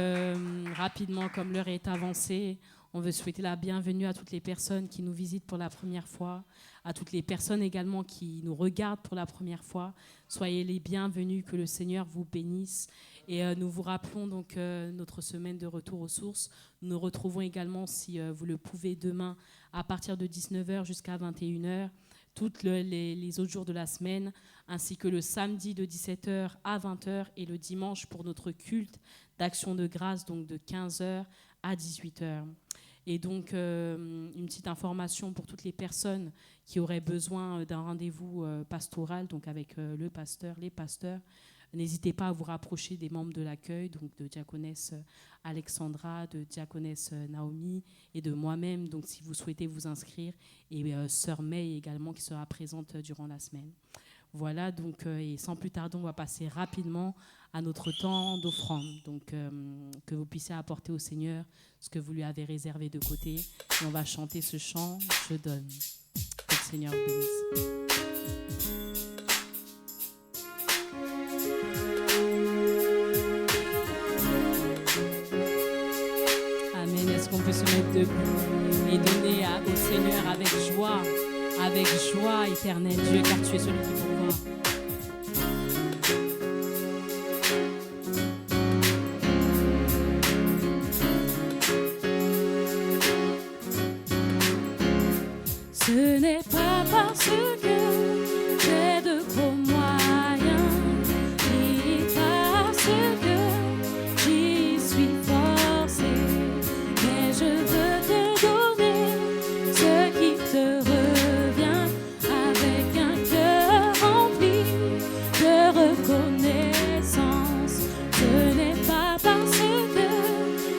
S1: rapidement, comme l'heure est avancée, on veut souhaiter la bienvenue à toutes les personnes qui nous visitent pour la première fois, à toutes les personnes également qui nous regardent pour la première fois. Soyez les bienvenus, que le Seigneur vous bénisse. Et nous vous rappelons donc notre semaine de retour aux sources. Nous nous retrouvons également, si vous le pouvez, demain à partir de 19h jusqu'à 21h. Toutes les autres jours de la semaine, ainsi que le samedi de 17h à 20h et le dimanche pour notre culte d'action de grâce, donc de 15h à 18h. Et donc, une petite information pour toutes les personnes qui auraient besoin d'un rendez-vous pastoral, donc avec le pasteur, les pasteurs. N'hésitez pas à vous rapprocher des membres de l'accueil, donc de diaconesse Alexandra, de diaconesse Naomi et de moi-même, donc si vous souhaitez vous inscrire, et sœur May également qui sera présente durant la semaine. Voilà, donc, et sans plus tarder, on va passer rapidement à notre temps d'offrande. Donc, que vous puissiez apporter au Seigneur ce que vous lui avez réservé de côté. Et on va chanter ce chant, Je donne. Que le Seigneur vous bénisse. Est-ce qu'on peut se mettre debout et donner au Seigneur avec joie éternelle, Dieu, car tu es celui qui pourvoit. Ce n'est pas parce que j'ai de gros moyens, ni parce que j'y suis forcée. Je veux te donner ce qui te revient avec un cœur rempli de reconnaissance. Ce n'est pas parce que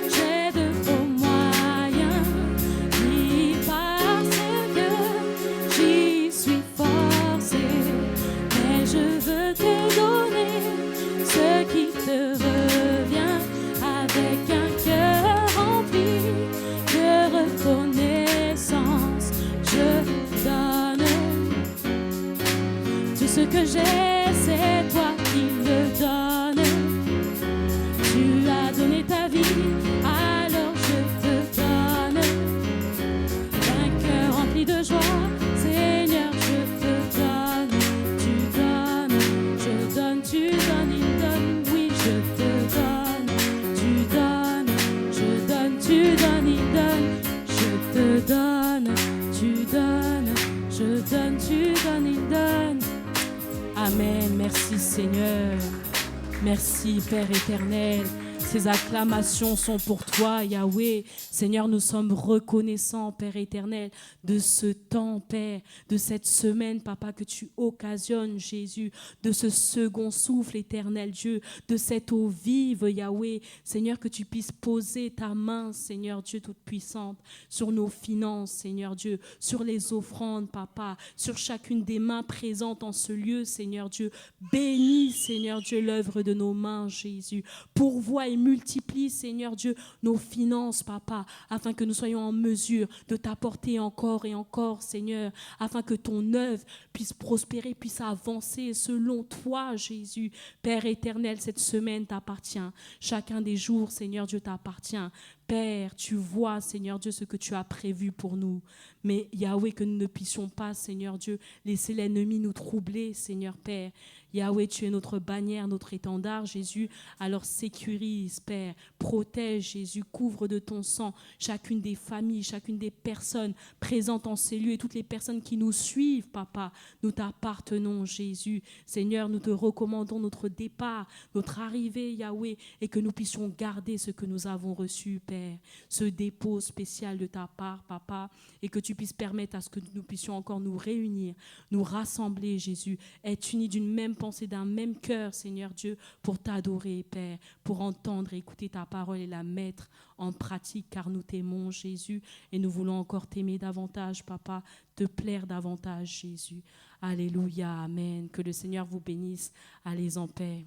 S1: j'ai de gros moyens, ni parce que j'y suis forcée, mais je veux te donner ce qui te revient avec un cœur rempli de reconnaissance. Je donne tout ce que j'ai, c'est toi qui me donnes. Tu as donné ta vie, alors je te donne un cœur rempli de joie. Seigneur, je te donne. Tu donnes, je donne, tu donnes, il donne. Oui, je te donne. Tu donnes, je donne, tu donnes, il donne. Je te donne, tu donnes, je donne, tu donnes, il donne. Amen. Merci Seigneur. Merci Père éternel. Ces acclamations sont pour toi, Yahweh. Seigneur, nous sommes reconnaissants, Père éternel, de ce temps, Père, de cette semaine, Papa, que tu occasionnes, Jésus, de ce second souffle, éternel Dieu, de cette eau vive, Yahweh. Seigneur, que tu puisses poser ta main, Seigneur Dieu toute-puissante, sur nos finances, Seigneur Dieu, sur les offrandes, Papa, sur chacune des mains présentes en ce lieu, Seigneur Dieu. Bénis, Seigneur Dieu, l'œuvre de nos mains, Jésus. Pourvois et multiplie, Seigneur Dieu, nos finances, Papa, afin que nous soyons en mesure de t'apporter encore et encore, Seigneur, afin que ton œuvre puisse prospérer, puisse avancer selon toi, Jésus. Père éternel, cette semaine t'appartient. Chacun des jours, Seigneur Dieu, t'appartient. Père, tu vois, Seigneur Dieu, ce que tu as prévu pour nous. Mais Yahweh, que nous ne puissions pas, Seigneur Dieu, laisser l'ennemi nous troubler, Seigneur Père. Yahweh, tu es notre bannière, notre étendard, Jésus. Alors sécurise, Père, protège, Jésus, couvre de ton sang chacune des familles, chacune des personnes présentes en ces lieux et toutes les personnes qui nous suivent, Papa. Nous t'appartenons, Jésus. Seigneur, nous te recommandons notre départ, notre arrivée, Yahweh, et que nous puissions garder ce que nous avons reçu, Père. Ce dépôt spécial de ta part, Papa, et que tu puisses permettre à ce que nous puissions encore nous réunir, nous rassembler, Jésus, être unis d'une même pensée, d'un même cœur, Seigneur Dieu, pour t'adorer, Père, pour entendre et écouter ta parole et la mettre en pratique, car nous t'aimons, Jésus, et nous voulons encore t'aimer davantage, Papa, te plaire davantage, Jésus. Alléluia, amen. Que le Seigneur vous bénisse. Allez en paix.